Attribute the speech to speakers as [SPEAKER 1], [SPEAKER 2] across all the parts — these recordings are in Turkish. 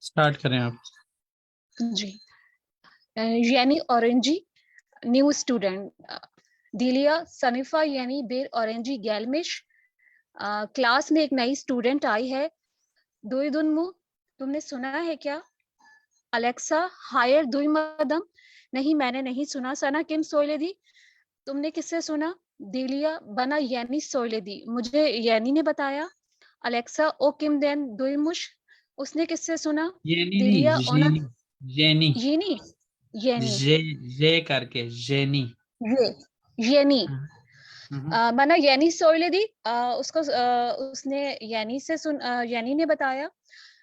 [SPEAKER 1] स्टार्ट करें आप।
[SPEAKER 2] जी। यानी ऑरेंजी न्यू स्टूडेंट दिलिया सनीफा यानी बेर ऑरेंजी गैलमिश क्लास में एक नई स्टूडेंट आई है। दुई दुनमु तुमने सुना है क्या? अलेक्सा हायर दुई मदम नहीं मैंने नहीं सुना। सना किम सोयलेदी तुमने किससे सुना? दिलिया बना यानी सोयलेदी मुझे यानी ने बताया। अलेक्सा ओ किम देन दुईमुश उसने किससे सुना?
[SPEAKER 1] जेनी
[SPEAKER 2] दिलिया
[SPEAKER 1] नहीं,
[SPEAKER 2] ओना
[SPEAKER 1] जेनी। जेनी।
[SPEAKER 2] यनी यानी
[SPEAKER 1] जे करके जेनी।
[SPEAKER 2] ये यानी
[SPEAKER 1] हम्म।
[SPEAKER 2] मना यानी सोयलेदी उसको उसने यानी से यानी ने बताया।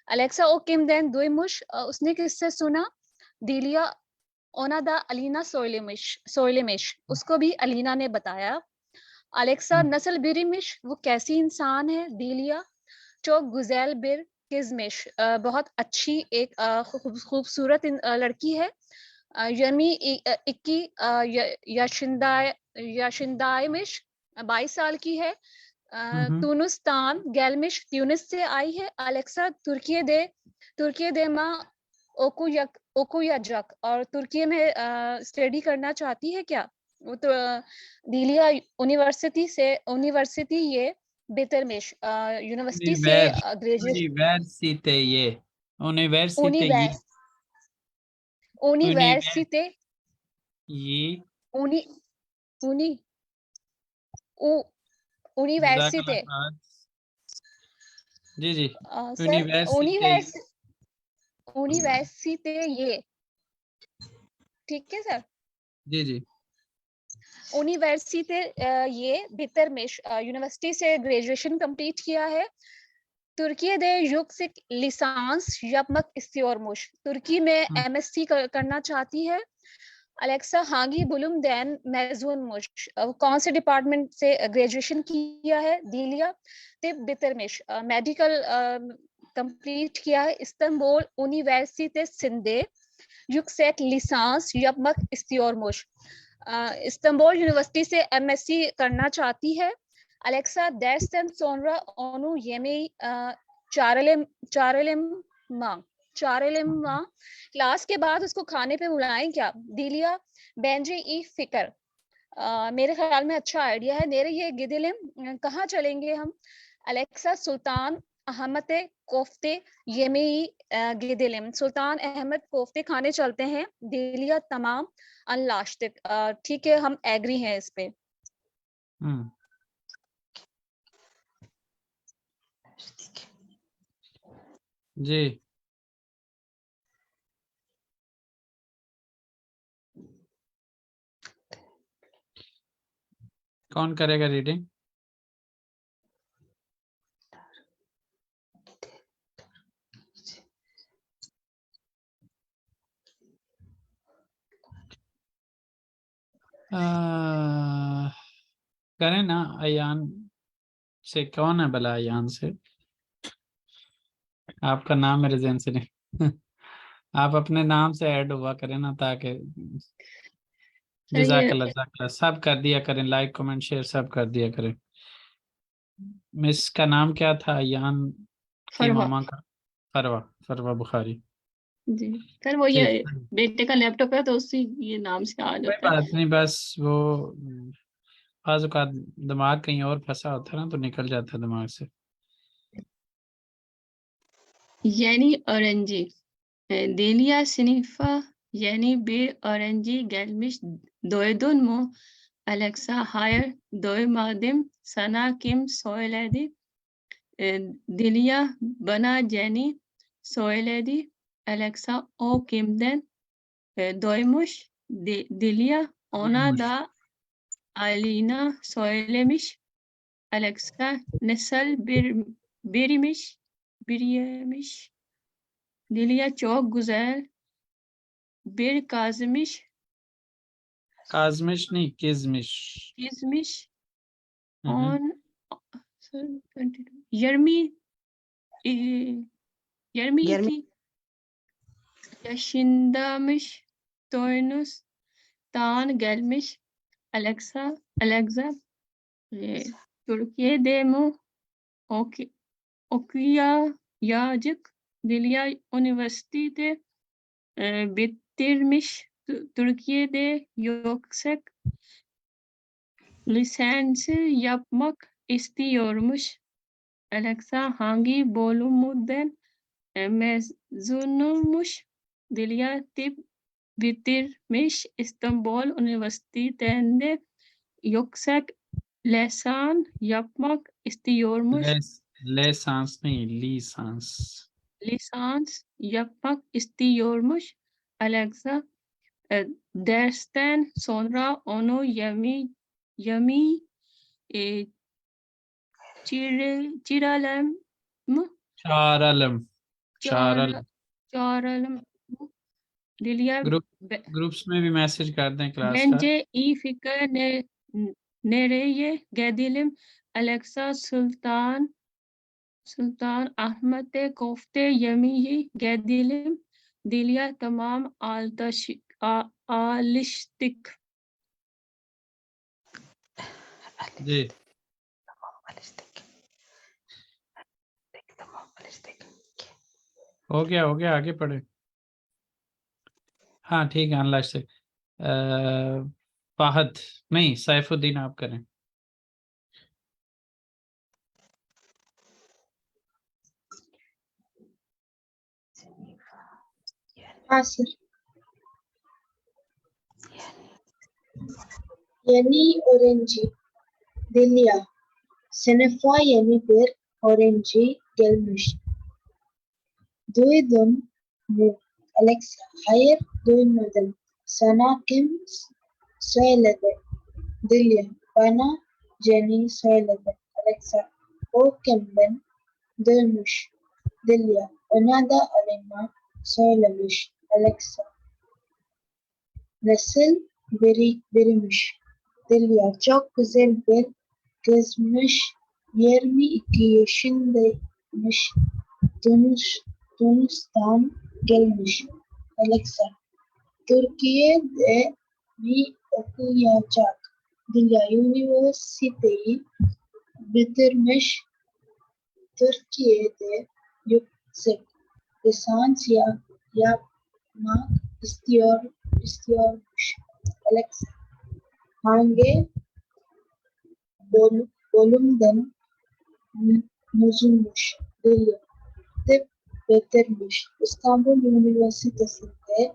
[SPEAKER 2] अलेक्सा ओ किम देन दुईमुश उसने किससे सुना? दिलिया ओना दा अलीना सोयलेमिश उसको भी अलीना ने बताया। अलेक्सा नस्ल बिरिमिश वो कैसी इंसान है? दिलिया चो गुजैल बिर किजमिश बहुत अच्छी एक खूबसूरत लड़की है। यमी इक्की यशिंदाइमिश 22 साल की है। तुनुस्तान गैलमिश ट्यूनिस से आई है। अलेक्सा तुर्की दे माँ ओकू या जक और तुर्की में स्टडी करना चाहती है क्या? वो तो दिलिया यूनिवर्सिटी ये बेतरमेश यूनिवर्सिटी से ग्रेजुएट
[SPEAKER 1] यूनिवर्सिटी ये यूनिवर्सिटी ये
[SPEAKER 2] यूनिवर्स
[SPEAKER 1] यूनिवर्सिटी
[SPEAKER 2] यूनिवर्सिटी
[SPEAKER 1] ये
[SPEAKER 2] यूनि यूनि यूनिवर्सिटी
[SPEAKER 1] जज़ाकल्लाह खैर। जी जी।
[SPEAKER 2] Sir
[SPEAKER 1] university.
[SPEAKER 2] यूनिवर्सिटी ये ठीक है सर।
[SPEAKER 1] जी जी।
[SPEAKER 2] यूनिवर्सिटी ये भीतर में यूनिवर्सिटी से ग्रेजुएशन कंप्लीट किया है। तुर्की दे युक्सिक लिसांस yapmak istiyormuş तुर्की में एमएससी करना चाहती है। अलेक्सा हांगी बुलुम दैन मेजुनमुश कौन से डिपार्टमेंट से ग्रेजुएशन किया है? दिलिया तिब बितरमिश मेडिकल कंप्लीट किया है। इस्तांबुल यूनिवर्सिटी सिंधे yüksek lisans yapmak istiyormuş Istanbul university से एमएससी करना चाहती है। Alexa dersten sonra onu yemeği çağıralım mı class के बाद उसको खाने पे बुलाएं क्या? दिलिया बेंजे ई फिकर मेरे ख्याल में अच्छा आइडिया है। नेरे ये गिदिलिम कहाँ चलेंगे हम? अलेक्सा सुल्तान अहमद कोफ्ते येमेई गिदिलिम सुल्तान अहमद कोफ्ते खाने चलते हैं। दिलिया तमाम अनलाश्तिक ठीक है हम एग्री हैं इस पे।
[SPEAKER 1] जी कौन करेगा रीडिंग? करें ना अयान से। कौन है भला अयान से? आपका नाम मेरे ज़हन से नहीं आप अपने नाम से ऐड हुआ करें ना, ताकि
[SPEAKER 2] सर ये
[SPEAKER 1] जज़ाकल्लाह जज़ाकल्लाह सब कर दिया करें, लाइक कमेंट शेयर सब कर दिया करें। मिस का नाम क्या था अयान की
[SPEAKER 2] फरवा
[SPEAKER 1] मामा का? फरवा। फरवा बुखारी।
[SPEAKER 2] जी सर वो ये
[SPEAKER 1] ठीक।
[SPEAKER 2] बेटे का लैपटॉप है तो उसी ये नाम से आ
[SPEAKER 1] कोई
[SPEAKER 2] जाता है।
[SPEAKER 1] बात नहीं, बस वो बाज़ औक़ात दिमाग कहीं और फंसा होता है ना, तो निकल जाता है दिमाग से।
[SPEAKER 2] यानी orangey Delia sınıfa yeni bir öğrenci gelmiş. Duydun mu? Alexa hayır duymadım. Sana kim söyledi? Delia bana Jenny söyledi. Alexa o kimden duymuş? Delia ona da Alina söylemiş. Alexa nasıl biriymiş? Delia çok güzel bir kazmış.
[SPEAKER 1] काजमिश नहीं, किजमिश।
[SPEAKER 2] Gezmiş.
[SPEAKER 1] हम्म।
[SPEAKER 2] 10 20 e, 22 yaşındaymış. Tunus'tan gelmiş. Alexa Türkiye'de mi okuyacak?
[SPEAKER 3] Dilya Üniversitesi'de bitirmiş. Türkiye'de yüksek lisansı yapmak istiyormuş. Alexa hangi bölümden mezunmuş? Dilya tıp bitirmiş. İstanbul Üniversitesi'nde yüksek lisans yapmak istiyormuş.
[SPEAKER 1] Lisans değil, lisans.
[SPEAKER 3] Lisans yapmak istiyormuş. Alexa dersten sonra onu yemeği çağıralım mı?
[SPEAKER 1] Çağıralım. Çağıralım.
[SPEAKER 3] Çağıralım mı? Dilya
[SPEAKER 1] groups में भी मैसेज कर दें क्लास का.
[SPEAKER 3] bence iyi fikir. Nereye gidelim? Alexa Sultan Ahmet'e köfte yemeği gidelim. Dilya tamam alıştık.
[SPEAKER 1] जी हो गया आगे पढ़े. हाँ ठीक है, अनलैश से फाहद नहीं, सैफुद्दीन आप करें.
[SPEAKER 4] हाँ sir. Yeni öğrenci Dilya. Sınıfa yeni bir öğrenci gelmiş. Duydun mu Alexa? Hayır, duymadım. Sana kim söyledi? Dilya. Bana Jenny söyledi. Alexa. O kimden duymuş? Dilya. Ona da Alina söylemiş. Alexa. Nasıl biriymiş? Dilya. Çok güzel bir kızmış. 22 yaşındaymış. Tunus'tan gelmiş. Alexa. Türkiye'de mi okuyacak? Dilya. Üniversiteyi bitirmiş. Türkiye'de yüksek lisans yapmak istiyormuş. Alexa. Hangi bölümden mezunmuş? Dilya. Tıp bitirmiş. İstanbul Üniversitesi'nde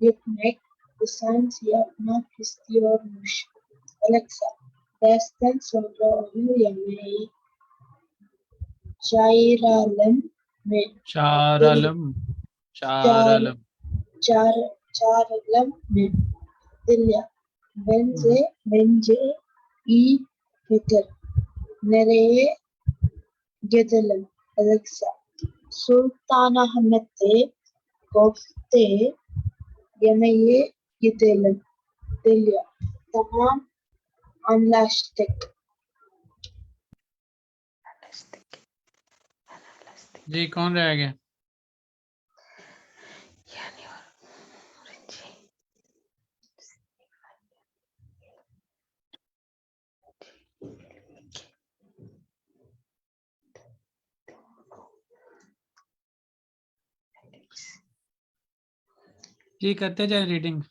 [SPEAKER 4] yüksek lisans yapmak istiyormuş. Alexa. Dersten sonra onu yemeği çağıralım mı?
[SPEAKER 1] çağıralım.
[SPEAKER 4] Çağıralım mı? Dilya. Bence iyi fikir. Nereye gidelim? Alexa. Sultanahmet'e köfte yemeye gidelim. Dilya. Tamam, anlaştık.
[SPEAKER 1] जी कौन रह गया? जी करते जाए रीडिंग.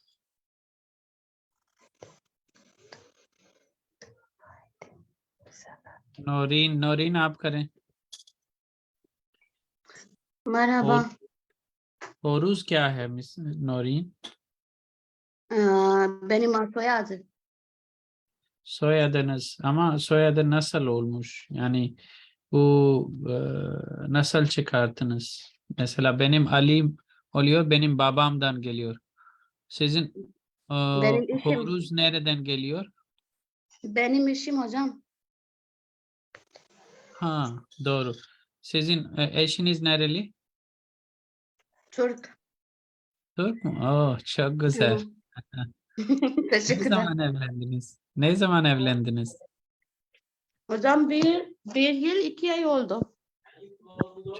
[SPEAKER 1] नौरीन आप करें.
[SPEAKER 5] Merhaba.
[SPEAKER 1] होरूज क्या है मिस Naureen?
[SPEAKER 5] Benim soyadım.
[SPEAKER 1] Soyadınız ama soyadı nasıl olmuş? Yani bu nasıl çıkarttınız? Mesela benim Ali oluyor, benim babamdan geliyor. Sizin
[SPEAKER 5] Benim işim.
[SPEAKER 1] Horuz nereden geliyor?
[SPEAKER 5] Benim işim hocam.
[SPEAKER 1] Ha, doğru. Sizin eşiniz nereli?
[SPEAKER 5] Türk.
[SPEAKER 1] Türk mü? Oh, çok güzel. Ne
[SPEAKER 5] Teşekkürler.
[SPEAKER 1] zaman evlendiniz? Ne zaman evlendiniz?
[SPEAKER 5] Hocam bir yıl 2 ay oldu.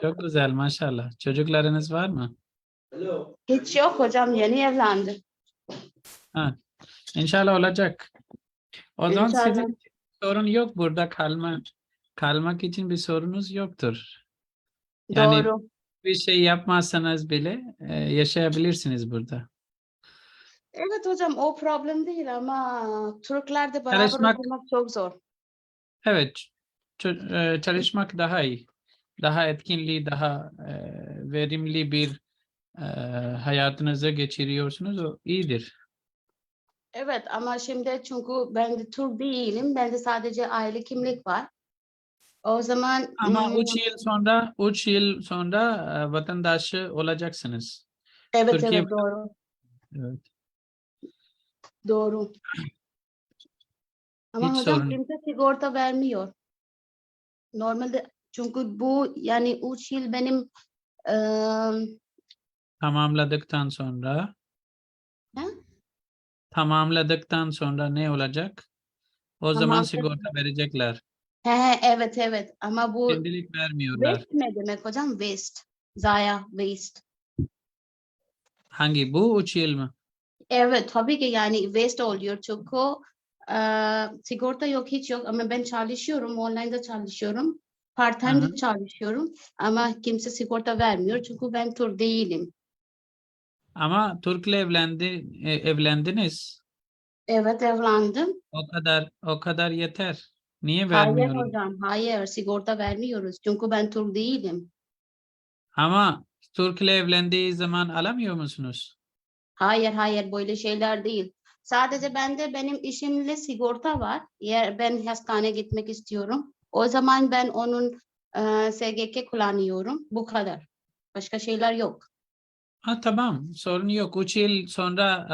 [SPEAKER 1] Çok güzel maşallah. Çocuklarınız var mı?
[SPEAKER 5] Hiç yok hocam, yeni evlendim.
[SPEAKER 1] Ha, İnşallah olacak. O zaman
[SPEAKER 5] İnşallah.
[SPEAKER 1] sizin sorun yok burada kalmak için bir sorunuz yoktur. Yani
[SPEAKER 5] Doğru.
[SPEAKER 1] bir şey yapmazsanız bile yaşayabilirsiniz burada.
[SPEAKER 5] Evet hocam o problem değil ama Türklerde beraber
[SPEAKER 1] Çalışmak-
[SPEAKER 5] oturmak çok zor.
[SPEAKER 1] Evet, çalışmak daha iyi. Daha etkinliği, daha verimli bir hayatınızı geçiriyorsunuz. O iyidir.
[SPEAKER 5] Evet ama şimdi çünkü ben de Türk değilim. Bende sadece aile kimlik var. O zaman
[SPEAKER 1] Ama 3 yıl sonra vatandaşı olacaksınız.
[SPEAKER 5] evet
[SPEAKER 1] Türkiye
[SPEAKER 5] evet doğru.
[SPEAKER 1] evet,
[SPEAKER 5] Doğru. Ama
[SPEAKER 1] hiç
[SPEAKER 5] hocam
[SPEAKER 1] sorun.
[SPEAKER 5] kimse sigorta vermiyor. Normalde çünkü bu yani 3 yıl benim
[SPEAKER 1] Tamamladıktan sonra
[SPEAKER 5] Ha?
[SPEAKER 1] tamamladıktan sonra ne olacak? O zaman
[SPEAKER 5] Tamam.
[SPEAKER 1] sigorta verecekler.
[SPEAKER 5] Evet evet ama bu
[SPEAKER 1] Şimdilik vermiyorlar.
[SPEAKER 5] waste ne demek hocam? Waste. Zaya, waste.
[SPEAKER 1] Hangi? Bu 3 yıl mı?
[SPEAKER 5] Evet tabii ki yani waste oluyor çünkü sigorta yok hiç yok ama ben çalışıyorum online'da çalışıyorum part
[SPEAKER 1] Hı
[SPEAKER 5] time
[SPEAKER 1] hı.
[SPEAKER 5] de çalışıyorum ama kimse sigorta vermiyor çünkü ben Türk değilim.
[SPEAKER 1] Ama Türk'le evlendiniz.
[SPEAKER 5] Evet evlendim.
[SPEAKER 1] O kadar yeter. Niye
[SPEAKER 5] Hayır
[SPEAKER 1] vermiyorlar?
[SPEAKER 5] hocam hayır sigorta vermiyoruz çünkü ben Türk değilim.
[SPEAKER 1] Ama Türk'le evlendiği zaman alamıyor musunuz?
[SPEAKER 5] Hayır böyle şeyler değil. Sadece bende benim işimle sigorta var. Eğer ben hastaneye gitmek istiyorum. O zaman ben onun SGK kullanıyorum. Bu kadar. Başka şeyler yok.
[SPEAKER 1] Ha, tamam, sorun yok. 3 yıl sonra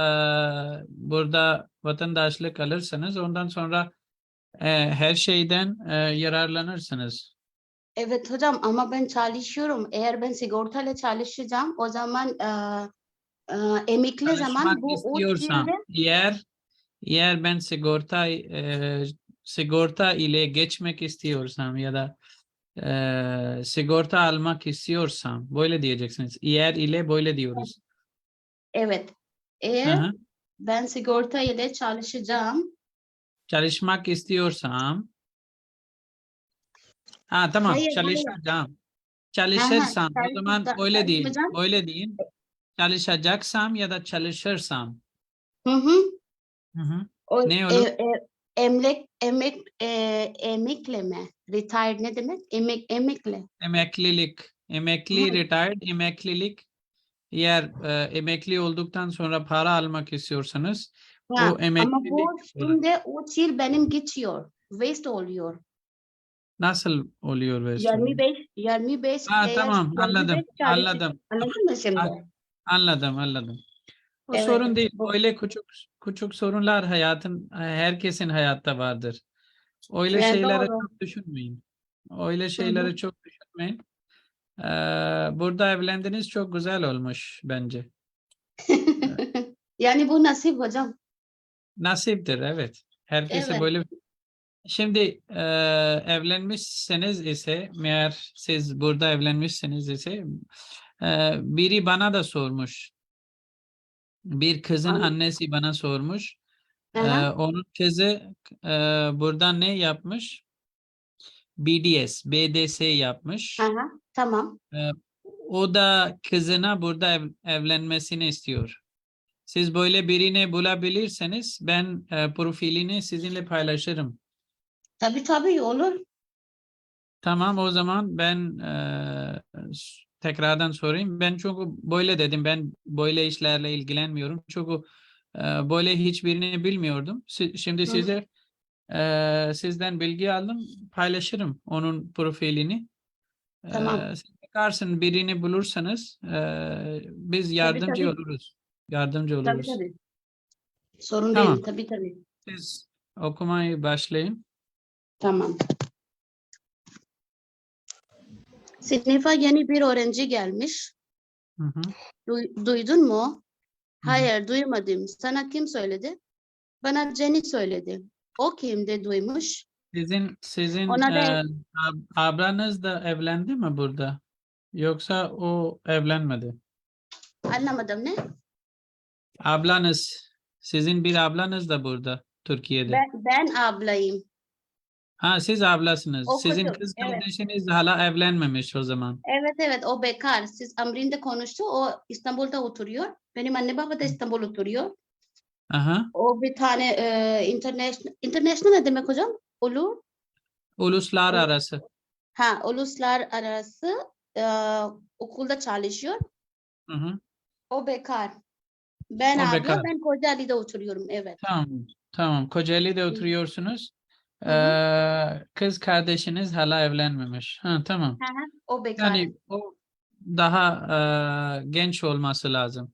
[SPEAKER 1] burada vatandaşlık alırsanız ondan sonra her şeyden yararlanırsınız.
[SPEAKER 5] Evet hocam ama ben çalışıyorum. Eğer ben sigortayla çalışacağım o zaman emekli zaman
[SPEAKER 1] Çalışmak
[SPEAKER 5] bu 3
[SPEAKER 1] istiyorsam,
[SPEAKER 5] yılda
[SPEAKER 1] eğer ben sigorta ile geçmek istiyorsam ya da sigorta almak istiyorsam böyle diyeceksiniz. Eğer ile böyle diyoruz.
[SPEAKER 5] evet.
[SPEAKER 1] Hı
[SPEAKER 5] Eğer
[SPEAKER 1] hı.
[SPEAKER 5] ben sigorta ile çalışacağım.
[SPEAKER 1] Çalışmak istiyorsam, ha tamam,
[SPEAKER 5] Hayır.
[SPEAKER 1] çalışacağım.
[SPEAKER 5] Ha, ha,
[SPEAKER 1] Çalışırsam, o zaman öyle deyin.
[SPEAKER 5] çalışacağım.
[SPEAKER 1] Öyle deyin. Çalışacaksam ya da çalışırsam.
[SPEAKER 5] Hı hı.
[SPEAKER 1] Hı hı.
[SPEAKER 5] O
[SPEAKER 1] Ne olur?
[SPEAKER 5] emekleme. Retired ne demek? Emekle.
[SPEAKER 1] Emeklilik. Emekli,
[SPEAKER 5] Hı.
[SPEAKER 1] retired, emeklilik. Eğer emekli olduktan sonra para almak istiyorsanız
[SPEAKER 5] Ha,
[SPEAKER 1] o
[SPEAKER 5] ama
[SPEAKER 1] emeklilik
[SPEAKER 5] bu
[SPEAKER 1] olur.
[SPEAKER 5] şimdi 3 yıl benim geçiyor. Waste oluyor.
[SPEAKER 1] Nasıl oluyor ve oluyor?
[SPEAKER 5] 25
[SPEAKER 1] Ha,
[SPEAKER 5] eğer
[SPEAKER 1] tamam,
[SPEAKER 5] 25
[SPEAKER 1] anladım.
[SPEAKER 5] çalışır.
[SPEAKER 1] Anladım.
[SPEAKER 5] Anladın mı şimdi?
[SPEAKER 1] Anladım. O
[SPEAKER 5] Evet.
[SPEAKER 1] sorun değil.
[SPEAKER 5] Bu,
[SPEAKER 1] Öyle küçük sorunlar herkesin hayatta vardır. Öyle
[SPEAKER 5] yani
[SPEAKER 1] şeylere
[SPEAKER 5] doğru.
[SPEAKER 1] çok düşünmeyin. Öyle
[SPEAKER 5] Hı hı.
[SPEAKER 1] şeyleri çok düşünmeyin. Burada evlendiniz, çok güzel olmuş bence.
[SPEAKER 5] Yani bu nasip hocam.
[SPEAKER 1] Nasiptir, evet. Herkese
[SPEAKER 5] Evet.
[SPEAKER 1] böyle. Şimdi evlenmişseniz ise, eğer siz burada evlenmişseniz ise biri bana da sormuş. Bir kızın
[SPEAKER 5] An-
[SPEAKER 1] annesi bana sormuş.
[SPEAKER 5] Aha,
[SPEAKER 1] Onun kızı burada ne yapmış? BDS yapmış.
[SPEAKER 5] aha, tamam.
[SPEAKER 1] E, O da kızına burada evlenmesini istiyor. Siz böyle birini bulabilirseniz ben profilini sizinle paylaşırım.
[SPEAKER 5] Tabii olur.
[SPEAKER 1] Tamam, o zaman ben tekrardan sorayım. Ben çünkü böyle dedim. Ben böyle işlerle ilgilenmiyorum. Çünkü böyle hiçbirini bilmiyordum. Şimdi
[SPEAKER 5] Hı,
[SPEAKER 1] sizden bilgi aldım. Paylaşırım onun profilini.
[SPEAKER 5] tamam.
[SPEAKER 1] Siz bakarsın, birini bulursanız biz yardımcı
[SPEAKER 5] Tabii.
[SPEAKER 1] oluruz. Yardımcı oluruz.
[SPEAKER 5] Tabii. Sorun
[SPEAKER 1] Tamam.
[SPEAKER 5] değil. Tabii.
[SPEAKER 1] Siz okumayı başlayın.
[SPEAKER 5] Tamam. Sınıfa yeni bir öğrenci gelmiş.
[SPEAKER 1] Hı hı.
[SPEAKER 5] Duydun mu?
[SPEAKER 1] Hı hı.
[SPEAKER 5] Hayır, duymadım. Sana kim söyledi? Bana Jenny söyledi. O kimde duymuş?
[SPEAKER 1] Sizin
[SPEAKER 5] Ona da
[SPEAKER 1] ablanız da evlendi mi burada? Yoksa o evlenmedi?
[SPEAKER 5] anlamadım ne?
[SPEAKER 1] Ablanız, sizin bir ablanız da burada, Türkiye'de.
[SPEAKER 5] Ben ablayım.
[SPEAKER 1] Ha, siz ablasınız. Sizin
[SPEAKER 5] Okudum,
[SPEAKER 1] kız
[SPEAKER 5] evet.
[SPEAKER 1] kardeşiniz hala evlenmemiş o zaman.
[SPEAKER 5] Evet, o bekar. Siz Amrin de konuştu. O İstanbul'da oturuyor. Benim anne baba da İstanbul oturuyor.
[SPEAKER 1] Aha.
[SPEAKER 5] O bir tane international ne demek hocam?
[SPEAKER 1] Uluslararası.
[SPEAKER 5] Uluslararası okulda çalışıyor.
[SPEAKER 1] Hı hı.
[SPEAKER 5] O bekar. Ben
[SPEAKER 1] O
[SPEAKER 5] abla,
[SPEAKER 1] bekar.
[SPEAKER 5] ben Kocaeli'de oturuyorum. Evet.
[SPEAKER 1] Tamam. Tamam. Kocaeli'de oturuyorsunuz.
[SPEAKER 5] Hı.
[SPEAKER 1] Kız kardeşiniz hala evlenmemiş. Ha, tamam.
[SPEAKER 5] Hı hı. O bekar.
[SPEAKER 1] Yani o daha genç olması lazım.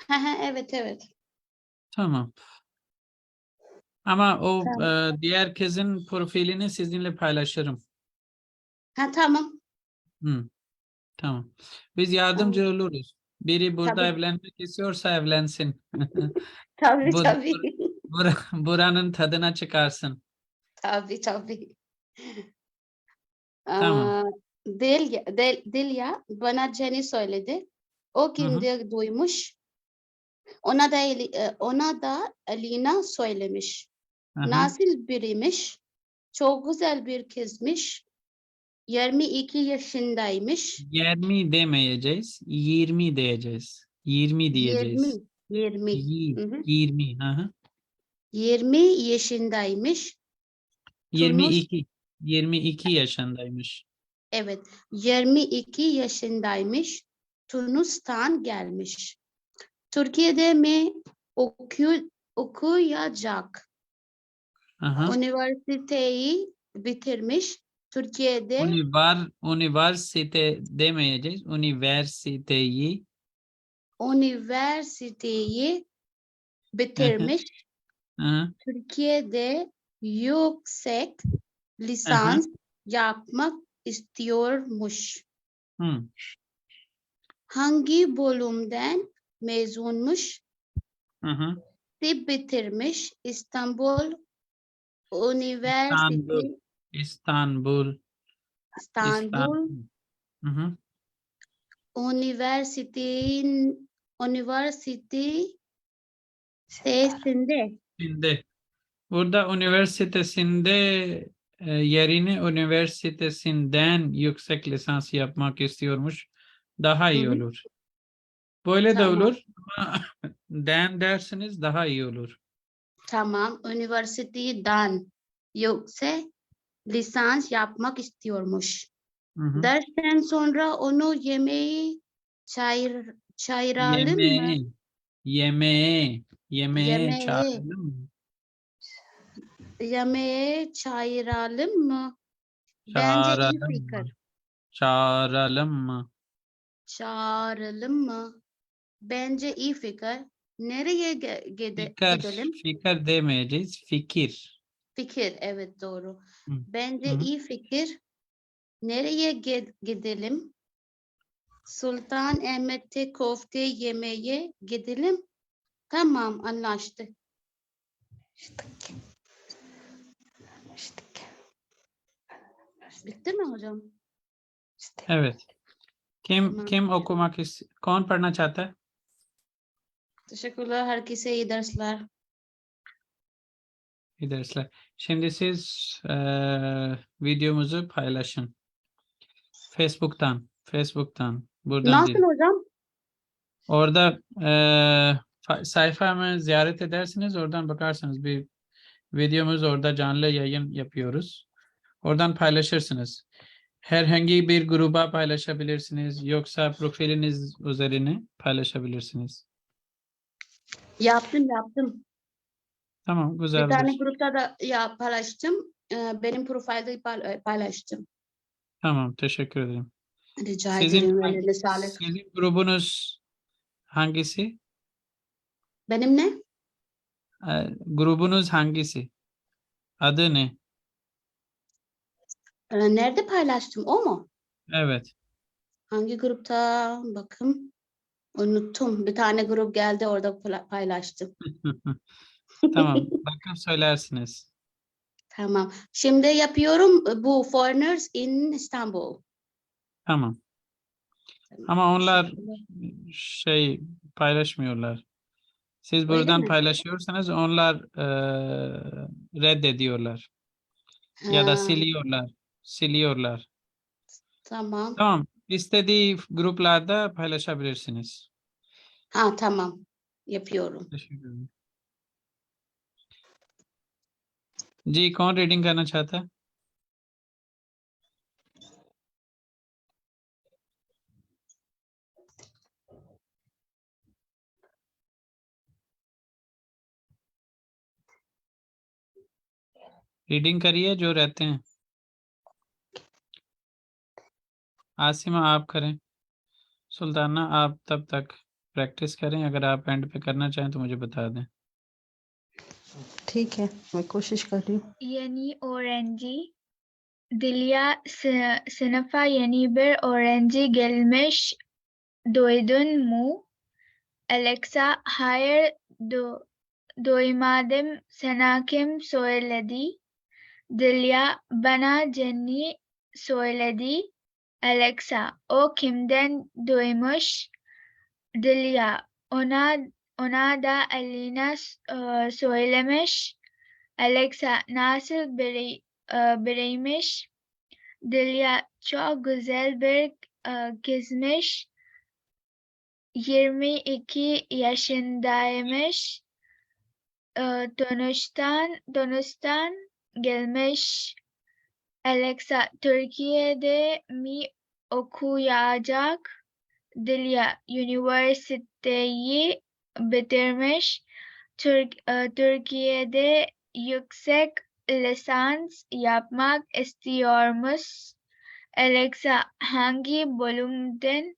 [SPEAKER 5] Hı hı, evet.
[SPEAKER 1] Tamam. Ama o
[SPEAKER 5] Tamam.
[SPEAKER 1] diğer kızın profilini sizinle paylaşırım.
[SPEAKER 5] Tamam.
[SPEAKER 1] Hı, tamam. Biz yardımcı oluruz. Biri burada
[SPEAKER 5] Tabii.
[SPEAKER 1] evlenmek istiyorsa evlensin.
[SPEAKER 5] Tabii,
[SPEAKER 1] Bu,
[SPEAKER 5] tabii.
[SPEAKER 1] buranın tadına çıkarsın.
[SPEAKER 5] Tabii.
[SPEAKER 1] Tamam.
[SPEAKER 5] Dilya bana Jenny söyledi. O
[SPEAKER 1] Hı hı.
[SPEAKER 5] kendi duymuş. Ona da Alina söylemiş.
[SPEAKER 1] Aha.
[SPEAKER 5] Nasıl biriymiş? Çok güzel bir kızmış. 22 yaşındaymış.
[SPEAKER 1] 20 demeyeceğiz. 20 diyeceğiz. 20 diyeceğiz.
[SPEAKER 5] 20. Hı hı.
[SPEAKER 1] 20. Aha.
[SPEAKER 5] 20 yaşındaymış. Tunus,
[SPEAKER 1] 22. 22 yaşındaymış.
[SPEAKER 5] evet, 22 yaşındaymış. Tunus'tan gelmiş. Türkiye'de mi okuyacak?
[SPEAKER 1] Aha.
[SPEAKER 5] Üniversiteyi bitirmiş. Türkiye'de
[SPEAKER 1] Üniversite demeyeceğiz. Üniversiteyi.
[SPEAKER 5] üniversiteyi bitirmiş.
[SPEAKER 1] Aha.
[SPEAKER 5] Türkiye'de yüksek
[SPEAKER 1] Aha.
[SPEAKER 5] lisans yapmak istiyormuş.
[SPEAKER 1] Hı.
[SPEAKER 5] Hangi bölümden mezunmuş?
[SPEAKER 1] Aha.
[SPEAKER 5] Tıp bitirmiş. İstanbul Üniversitesi,
[SPEAKER 1] İstanbul.
[SPEAKER 5] İstanbul
[SPEAKER 1] Hı hı.
[SPEAKER 5] Üniversitesi'nde.
[SPEAKER 1] Şimdi burada üniversitesinde yerini üniversitesinden yüksek lisans yapmak istiyormuş. Daha
[SPEAKER 5] Hı
[SPEAKER 1] iyi
[SPEAKER 5] hı,
[SPEAKER 1] olur. Böyle de
[SPEAKER 5] tamam.
[SPEAKER 1] olur ama den dersiniz daha iyi olur.
[SPEAKER 5] Tamam. Üniversiteden yüksek lisans yapmak istiyormuş.
[SPEAKER 1] Hı hı.
[SPEAKER 5] Dersten sonra onu çağıralım mı?
[SPEAKER 1] Yemeğe
[SPEAKER 5] Yemeğe,
[SPEAKER 1] çağıralım mı?
[SPEAKER 5] yemeğe çağıralım mı? Bence iyi
[SPEAKER 1] Çağıralım mı?
[SPEAKER 5] fikir.
[SPEAKER 1] Çağıralım mı?
[SPEAKER 5] Çağıralım mı? Bence iyi fikir. Nereye gidelim?
[SPEAKER 1] Fikir demeyeceğiz. Fikir.
[SPEAKER 5] Fikir, evet doğru.
[SPEAKER 1] Hı.
[SPEAKER 5] Bence
[SPEAKER 1] Hı.
[SPEAKER 5] iyi fikir. Nereye gidelim? Sultanahmet'te köfte yemeye gidelim. Tamam, anlaştık. Bitti mi hocam?
[SPEAKER 1] Evet.
[SPEAKER 5] Tamam.
[SPEAKER 1] Kim okumak istiyor? Kौन पढ़ना चाहता है?
[SPEAKER 5] Teşekkürler. Herkese iyi dersler.
[SPEAKER 1] İyi dersler. Şimdi siz videomuzu paylaşın. Facebook'tan. Buradan
[SPEAKER 5] Nasıl
[SPEAKER 1] değil.
[SPEAKER 5] hocam?
[SPEAKER 1] Orada sayfamı ziyaret edersiniz. Oradan bakarsınız. Bir videomuz orada canlı yayın yapıyoruz. Oradan paylaşırsınız. Herhangi bir gruba paylaşabilirsiniz. Yoksa profiliniz üzerine paylaşabilirsiniz.
[SPEAKER 5] Yaptım.
[SPEAKER 1] Tamam,
[SPEAKER 5] Bir tane
[SPEAKER 1] güzeldir.
[SPEAKER 5] grupta da paylaştım. Benim profilde paylaştım.
[SPEAKER 1] Tamam, teşekkür ederim.
[SPEAKER 5] Rica ederim. Ellerine sağlık.
[SPEAKER 1] Sizin grubunuz hangisi?
[SPEAKER 5] Benim ne?
[SPEAKER 1] Grubunuz hangisi? Adı ne?
[SPEAKER 5] Nerede paylaştım? O mu?
[SPEAKER 1] Evet.
[SPEAKER 5] Hangi grupta? Bakın. Unuttum. Bir tane grup geldi orada paylaştım.
[SPEAKER 1] Tamam. Bakın söylersiniz.
[SPEAKER 5] Tamam. Şimdi yapıyorum bu Foreigners in İstanbul.
[SPEAKER 1] Tamam.
[SPEAKER 5] Tamam.
[SPEAKER 1] Ama onlar
[SPEAKER 5] Teşekkürler.
[SPEAKER 1] paylaşmıyorlar. Siz
[SPEAKER 5] Öyle
[SPEAKER 1] buradan
[SPEAKER 5] mi?
[SPEAKER 1] paylaşıyorsanız onlar reddediyorlar. ya da
[SPEAKER 5] Ha,
[SPEAKER 1] siliyorlar.
[SPEAKER 5] tamam.
[SPEAKER 1] Tamam. İstediği gruplarda paylaşabilirsiniz.
[SPEAKER 5] Ha, tamam. Yapıyorum.
[SPEAKER 1] Teşekkür ederim. जी कौन रीडिंग करना चाहता है? रीडिंग करिए जो रहते हैं। आसिमा आप करें, सुल्ताना आप तब तक प्रैक्टिस करें, अगर आप एंड पे करना चाहें तो मुझे बता दें।
[SPEAKER 6] ठीक है, मैं कोशिश कर रही हूँ।
[SPEAKER 7] Yeni öğrenci Dilya sınıfa yeni bir öğrenci gelmiş. Duydun mu? Alexa hayır duymadım. Sana kim söyledi? Dilya bana Jenny söyledi. Alexa o kimden duymuş? Dilya ona da Alina söylemiş. Alexa nasıl biriymiş? Dilya çok güzel bir kızmış. 22 yaşındaymış. Tunus'tan gelmiş. Alexa Türkiye'de mi okuyacak? Dilya üniversiteyi bitirmiş. Türkiye'de yüksek lisans yapmak istiyormuş. Alexa hangi bölümden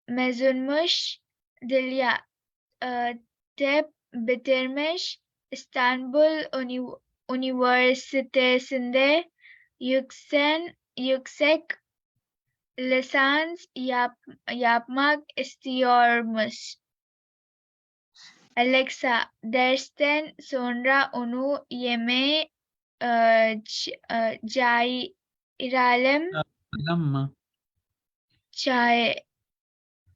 [SPEAKER 7] mezunmuş? Dilya tıp bitirmiş. İstanbul Üniversitesi'nde yüksek lisans yapmak istiyormuş. Alexa dersten sonra onu yemeğe çağıralım.
[SPEAKER 1] Çağıralım mı?
[SPEAKER 7] Çağıralım.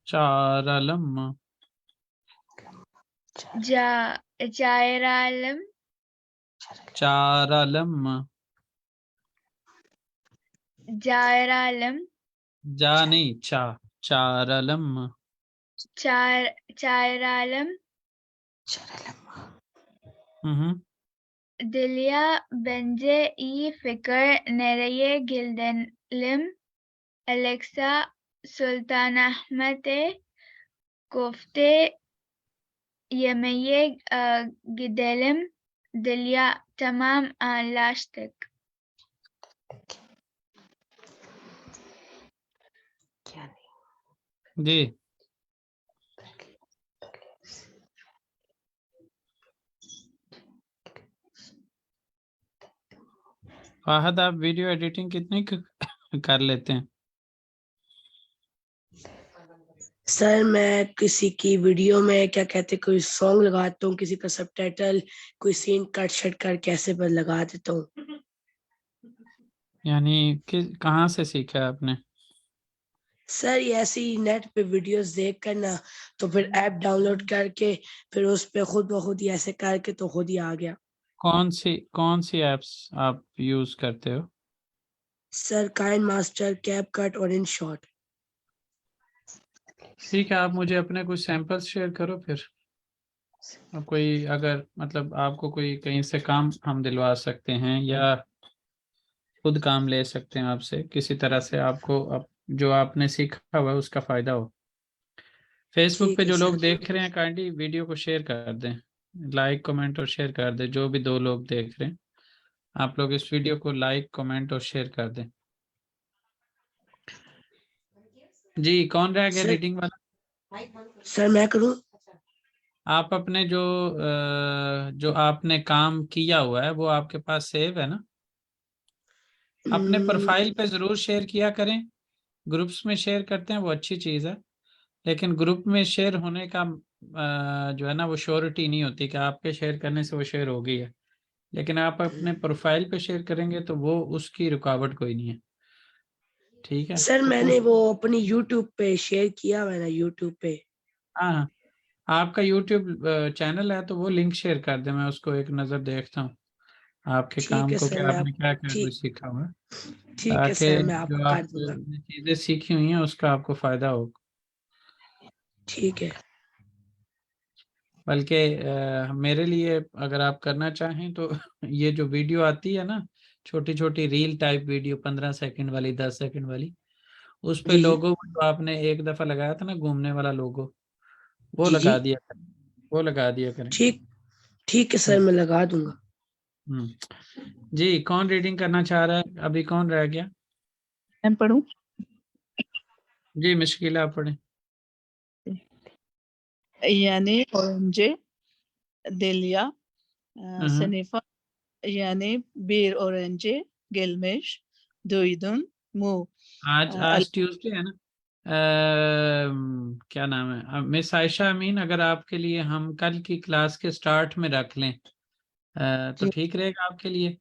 [SPEAKER 1] Çağıralım mı?
[SPEAKER 7] Çağıralım.
[SPEAKER 1] Çağıralım mı?
[SPEAKER 7] Çağıralım.
[SPEAKER 1] Ca नहीं ça. Çağıralım mı?
[SPEAKER 7] Çağıralım.
[SPEAKER 6] चरलम
[SPEAKER 1] Hı hı.
[SPEAKER 7] Dilya bence iyi fikir. Nereye gidelim? Alexa Sultanahmet'e köfte yemeye gidelim. Dilya tamam anlaştık.
[SPEAKER 6] यानी
[SPEAKER 1] जी फाहद आप video editing कितनी कर लेते हैं?
[SPEAKER 8] सर मैं किसी की वीडियो में क्या कहते कोई सॉन्ग लगाता हूँ, किसी का सबटाइटल, कोई सीन कट शट कर कैसे पर लगा देता हूँ।
[SPEAKER 1] यानी कि कहाँ से सीखा आपने?
[SPEAKER 8] सर ये ऐसे ही नेट पे वीडियोस देख कर ना, तो फिर ऐप डाउनलोड करके फिर उस पे खुद ब खुद ही ऐसे करके तो खुद ही आ गया।
[SPEAKER 1] कौन सी एप्स आप यूज करते हो?
[SPEAKER 8] सर काइन मास्टर, कैपकट और इन शॉट।
[SPEAKER 1] ठीक है, आप मुझे अपने कुछ सैंपल्स शेयर करो फिर। अब कोई अगर मतलब आपको कोई कहीं से काम हम दिलवा सकते हैं या खुद काम ले सकते हैं आपसे, किसी तरह से आपको अब जो आपने सीखा हुआ है उसका फायदा हो। फेसबुक
[SPEAKER 8] ठीक
[SPEAKER 1] पे
[SPEAKER 8] है
[SPEAKER 1] जो लोग
[SPEAKER 8] सर।
[SPEAKER 1] देख रहे हैं काइंडली वीडियो को शेयर कर दें, लाइक कमेंट और शेयर कर दें। जो भी 2 लोग देख रहे हैं आप लोग इस वीडियो को लाइक कमेंट और शेयर कर दें। जी कौन रह गया
[SPEAKER 8] सर
[SPEAKER 1] रीडिंग वाला?
[SPEAKER 8] सर मैं करूँ?
[SPEAKER 1] आप अपने जो आपने काम किया हुआ है वो आपके पास सेव है ना? अपने प्रोफाइल पे जरूर शेयर किया करें। ग्रुप्स में शेयर करते हैं वो अच्छी चीज है, लेकिन ग्रुप में शेयर होने का जो है ना वो श्योरिटी नहीं होती कि आपके शेयर करने से वो शेयर हो गई है। लेकिन आप अपने प्रोफाइल पे शेयर करेंगे तो वो उसकी रुकावट कोई नहीं है। ठीक है
[SPEAKER 8] सर
[SPEAKER 1] तो
[SPEAKER 8] मैंने वो अपनी यूट्यूब पे शेयर किया हुआ है ना, यूट्यूब पे।
[SPEAKER 1] हाँ आपका यूट्यूब चैनल है तो वो लिंक शेयर कर दे, मैं उसको एक नज़र देखता हूँ। आपके
[SPEAKER 8] ठीक
[SPEAKER 1] काम
[SPEAKER 8] है
[SPEAKER 1] को
[SPEAKER 8] सर,
[SPEAKER 1] कि
[SPEAKER 8] मैं
[SPEAKER 1] आपने
[SPEAKER 8] आप
[SPEAKER 1] क्या क्या कुछ
[SPEAKER 8] ठीक
[SPEAKER 1] सीखा हुआ है,
[SPEAKER 8] ठीक है
[SPEAKER 1] ताकि
[SPEAKER 8] सर, मैं
[SPEAKER 1] जो
[SPEAKER 8] आपको कर दूंगा।
[SPEAKER 1] आपने चीजें सीखी हुई हैं उसका आपको फायदा हो।
[SPEAKER 8] ठीक है।
[SPEAKER 1] बल्कि मेरे लिए अगर आप करना चाहें तो ये जो वीडियो आती है ना, छोटी छोटी रील टाइप वीडियो, 15 सेकंड वाली, 10 सेकंड वाली, उस पे
[SPEAKER 8] जी जी
[SPEAKER 1] लोगो जो आपने एक दफा लगाया था ना, घूमने वाला लोगो, वो
[SPEAKER 8] जी जी।
[SPEAKER 1] लगा दिया करें, वो लगा दिया करें।
[SPEAKER 8] ठीक ठीक है सर,
[SPEAKER 1] हम्म
[SPEAKER 8] मैं लगा दूंगा।
[SPEAKER 1] जी, कौन रीडिंग करना चाह रहा है? अभी कौन रह गया?
[SPEAKER 9] मैं पढ़ूं?
[SPEAKER 1] जी, मुश्किल आप पढ़ें।
[SPEAKER 9] yani önce Delia
[SPEAKER 1] हम्म,
[SPEAKER 9] sınıfa yani bir öğrenci gelmiş, duydun mu?
[SPEAKER 1] आज ट्यूसडे है ना? क्या नाम है? मिस आयशा अमीन, अगर आपके लिए हम कल की क्लास के स्टार्ट में रख लें तो
[SPEAKER 6] जी
[SPEAKER 1] ठीक रहेगा आपके लिए।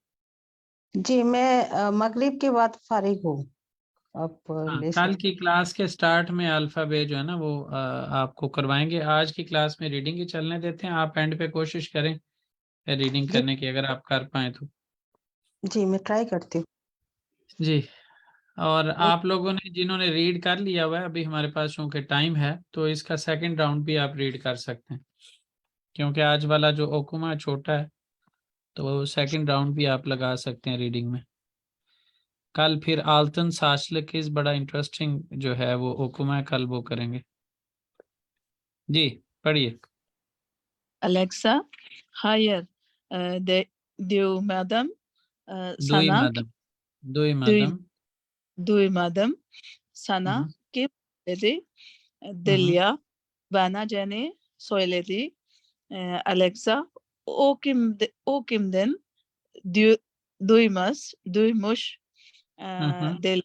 [SPEAKER 6] जी, मैं मगरिब के बाद फारिग हूँ। आप
[SPEAKER 1] हाँ,
[SPEAKER 6] ले
[SPEAKER 1] कल
[SPEAKER 6] सकते।
[SPEAKER 1] की क्लास के स्टार्ट में अल्फाबेट जो है ना वो आपको करवाएंगे। आज की क्लास में रीडिंग ही चलने देते हैं, आप एंड पे कोशिश करें रीडिंग
[SPEAKER 6] जी
[SPEAKER 1] करने की, अगर आप कर पाए तो।
[SPEAKER 6] जी, मैं ट्राई करती हूँ।
[SPEAKER 1] जी, और आप लोगों ने जिन्होंने रीड कर लिया हुआ है, अभी हमारे पास चूंकि टाइम है तो इसका सेकंड राउंड भी आप रीड कर सकते हैं, क्योंकि आज वाला जो ओकुमा छोटा है तो सेकंड राउंड भी आप लगा सकते हैं रीडिंग में। कल फिर आल्तन साशलिकिस बड़ा इंटरेस्टिंग जो है वो ओकुमा है, कल वो करेंगे। जी, पढ़िए।
[SPEAKER 9] Alexa, hayır, duymadım.
[SPEAKER 1] दुई
[SPEAKER 9] Sana
[SPEAKER 1] मदम, दुई
[SPEAKER 9] duy,
[SPEAKER 1] मदम।
[SPEAKER 9] duymadım. Sana
[SPEAKER 1] हम्म,
[SPEAKER 9] kim dedi?
[SPEAKER 1] हम्म,
[SPEAKER 9] Delia bana Jenny söyledi. Alexa, o kimden? Du, duymuş.
[SPEAKER 1] हम्म,
[SPEAKER 9] Del,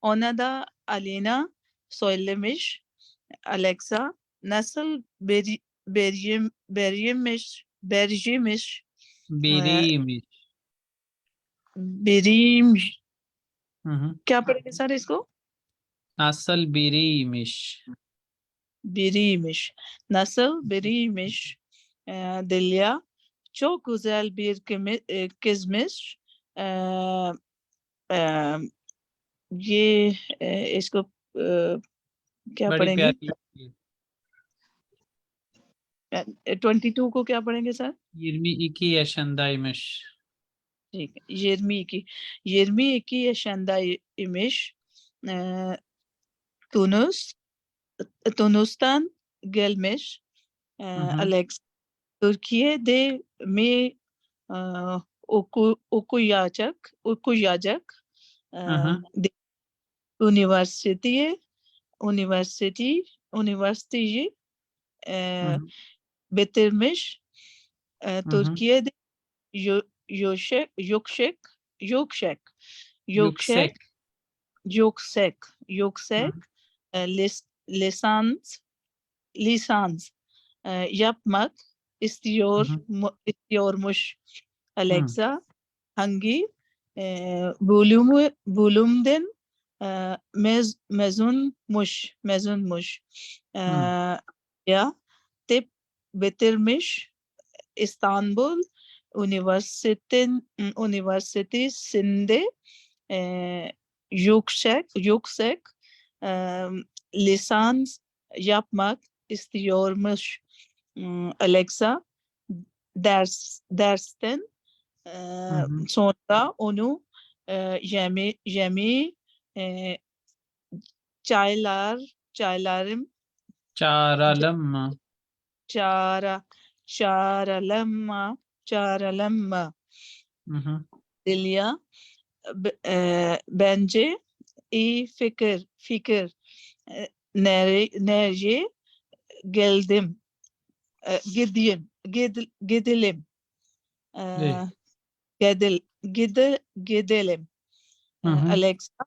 [SPEAKER 9] ona da Alina söylemiş. Alexa, nasıl beriymiş,
[SPEAKER 1] बीरी मिश।
[SPEAKER 9] beriymiş.
[SPEAKER 1] हम्म,
[SPEAKER 9] क्या पढ़ेंगे सर इसको?
[SPEAKER 1] असल बीरी मिश।
[SPEAKER 9] Biriymiş. Nasıl biriymiş? Delia çok güzel bir kızmış. Ee, e, ये इसको क्या
[SPEAKER 1] बड़ी
[SPEAKER 9] पढ़ेंगे?
[SPEAKER 1] प्यारी लगती है।
[SPEAKER 9] 22 को क्या पढ़ेंगे सर?
[SPEAKER 1] 22 yaşındaymış।
[SPEAKER 9] ठीक है, 22 yaşındaymış. Ee, Tunus Tunus'tan gelmiş.
[SPEAKER 1] हम्म,
[SPEAKER 9] Alex Türkiye'de mi e, okuyacak? Ee,
[SPEAKER 1] हम्म,
[SPEAKER 9] üniversiteye üniversiteyi e,
[SPEAKER 1] हम्म,
[SPEAKER 9] bitirmiş.
[SPEAKER 1] हम्म,
[SPEAKER 9] Türkiye'de yüksek yüksek yüksek
[SPEAKER 1] yüksek।
[SPEAKER 9] yüksek yüksek
[SPEAKER 1] हम्म,
[SPEAKER 9] lisans yapmak
[SPEAKER 1] हम्म,
[SPEAKER 9] istiyormuş.
[SPEAKER 1] हम्म,
[SPEAKER 9] Alexa, hangi bölümden mezunmuş. E,
[SPEAKER 1] हम्म,
[SPEAKER 9] ya tıp bitirmiş. İstanbul Üniversitesi'nde e, yüksek e, lisans yapmak istiyormuş. Alexa, dersten
[SPEAKER 1] हम्म।
[SPEAKER 9] sonra onu yemeği e, çaylarım
[SPEAKER 1] चारालम।
[SPEAKER 9] çağrılama
[SPEAKER 1] हम्म,
[SPEAKER 9] Delia, bence iyi fikir. Nereye geldim? Gidelim. E,
[SPEAKER 1] जी,
[SPEAKER 9] gidelim.
[SPEAKER 1] हम्म,
[SPEAKER 9] Alexa,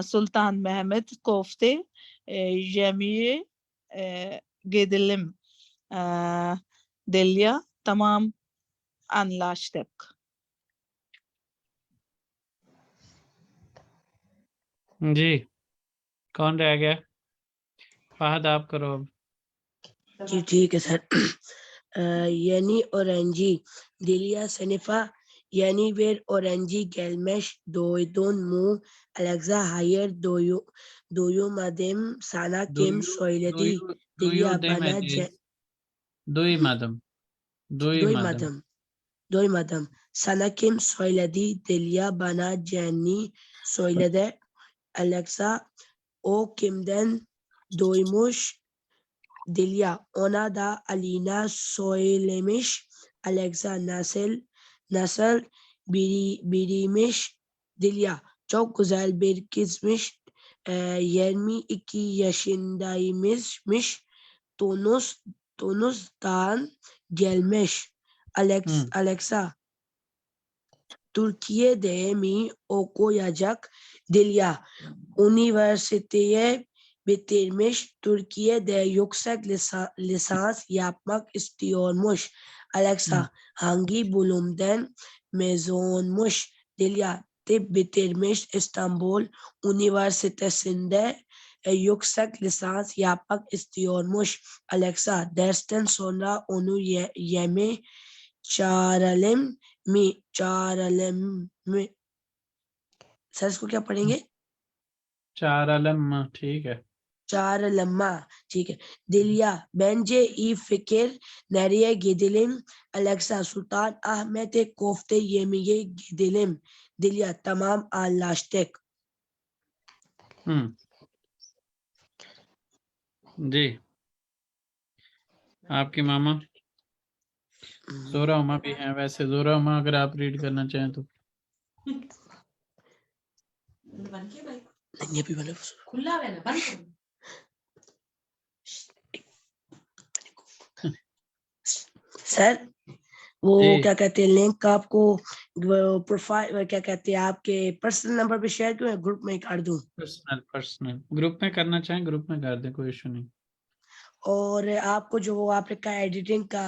[SPEAKER 9] Sultan Mehmet Kofte yemeğe gidelim. E, Delia, tamam, anlaştık.
[SPEAKER 1] जी, कौन रह गया? फहद, आप करो अब।
[SPEAKER 8] जी ठीक है सर। यानी और एनजी दिलिया सनिफा Yeni bir öğrenci gelmiş. Duydun mu? Alexa, hayır duymadım. Sana kim söyledi? Delia bana
[SPEAKER 1] demedi. Duymadım. Duymadım.
[SPEAKER 8] Duymadım. Sana kim söyledi? Delia bana Jenny söyledi. Alexa, o kimden duymuş? Delia, ona da Alina söylemiş. Alexa, nasıl biriymiş? Delia, çok güzel bir kızmış. 22 yaşındaymış. Tunus'tan gelmiş. Alexa, Türkiye'de mi okuyacak? Delia, üniversiteye bitirmiş. Türkiye'de yüksek lisans yapmak istiyormuş. Alexa, hangi bölümden mezunmuş? Delia, tıp bitirmiş. İstanbul Üniversitesi'nde yüksek lisans yapmak istiyormuş. Alexa, dersten sonra onu yemeğe çağıralım mı? Sir इसको क्या पढ़ेंगे?
[SPEAKER 1] Çağıralım mı? ठीक है.
[SPEAKER 8] Çağıralım mı? ठीक है. Delia, bence iyi fikir. Nereye gidelim? Alexa, Sultan Ahmet'e kofte yemeye gidelim. Delia, tamam anlaştık.
[SPEAKER 1] जी आपकी मामा जोरा उमा भी हैं वैसे जोरा उमा अगर आप रीड करना चाहें तो
[SPEAKER 8] नहीं अभी बने खुला है ना बंद सर वो
[SPEAKER 1] जी।
[SPEAKER 8] क्या कहते हैं लिंक आपको प्रोफाइल क्या कहते हैं आपके पर्सनल नंबर पे शेयर क्यों ग्रुप में कर दूं
[SPEAKER 1] पर्सनल ग्रुप में करना चाहें ग्रुप में कर दें कोई इशू नहीं
[SPEAKER 8] और आपको जो वो आपने कहा एडिटिंग का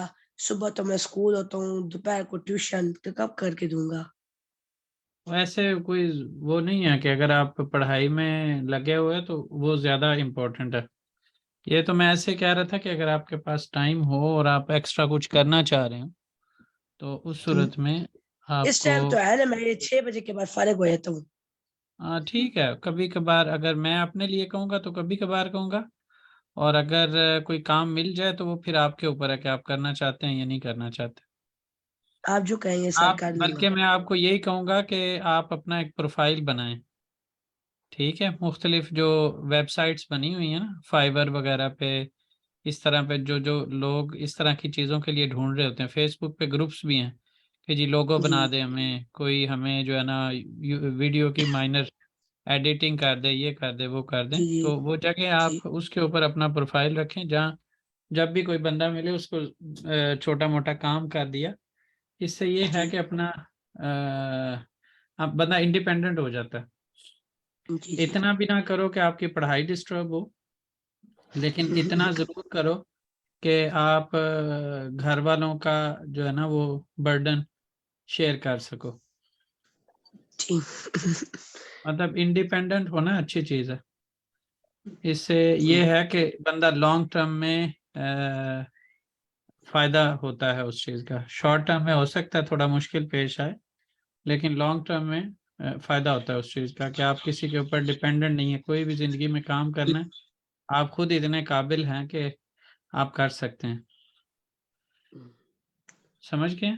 [SPEAKER 8] सुबह तो मैं स्कूल होता हूँ दोपहर को ट्यूशन तो कब करके दूंगा
[SPEAKER 1] वैसे कोई वो नहीं है कि अगर आप पढ़ाई में लगे हुए तो वो ज्यादा इम्पोर्टेंट है ये तो मैं ऐसे कह रहा था कि अगर आपके पास टाइम हो और आप एक्स्ट्रा कुछ करना चाह रहे हो तो उस सूरत में
[SPEAKER 8] इस टाइम
[SPEAKER 1] आपको
[SPEAKER 8] तो है ना मैं 6 बजे के बाद फारिग हो जाता हूँ
[SPEAKER 1] हाँ ठीक है कभी कभार अगर मैं अपने लिए कहूँगा तो कभी कभार कहूँगा और अगर कोई काम मिल जाए तो वो फिर आपके ऊपर है कि आप करना चाहते हैं या नहीं करना चाहते
[SPEAKER 8] आप जो कहेंगे सर
[SPEAKER 1] आप
[SPEAKER 8] कर
[SPEAKER 1] बल्कि
[SPEAKER 8] लूंगा
[SPEAKER 1] मैं आपको यही कहूँगा कि आप अपना एक प्रोफाइल बनाएं ठीक है मुख्तलिफ जो वेबसाइट्स बनी हुई हैं ना फाइवर वगैरह पे इस तरह पे जो जो लोग इस तरह की चीज़ों के लिए ढूंढ रहे होते हैं फेसबुक पे ग्रुप्स भी हैं कि जी लोगो बना दे हमें कोई हमें जो है ना वीडियो की माइनर एडिटिंग कर दे ये कर दे वो कर दे
[SPEAKER 8] जी
[SPEAKER 1] तो वो जगह
[SPEAKER 8] जी
[SPEAKER 1] आप उसके ऊपर अपना प्रोफाइल रखें जहाँ जब भी कोई बंदा मिले उसको छोटा मोटा काम कर दिया इससे ये है
[SPEAKER 8] जी
[SPEAKER 1] कि अपना बंदा इंडिपेंडेंट हो जाता है
[SPEAKER 8] जी जी
[SPEAKER 1] इतना भी ना करो कि आपकी पढ़ाई डिस्टर्ब हो लेकिन इतना जरूर करो कि आप घर वालों का जो है ना वो बर्डन शेयर कर सको
[SPEAKER 8] जी
[SPEAKER 1] मतलब इंडिपेंडेंट होना अच्छी चीज है इससे ये है कि बंदा लॉन्ग टर्म में फायदा होता है उस चीज का शॉर्ट टर्म में हो सकता है थोड़ा मुश्किल पेश आए लेकिन लॉन्ग टर्म में फायदा होता है उस चीज का कि आप किसी के ऊपर डिपेंडेंट नहीं है कोई भी जिंदगी में काम करना है आप खुद इतने काबिल हैं कि आप कर सकते हैं समझ गए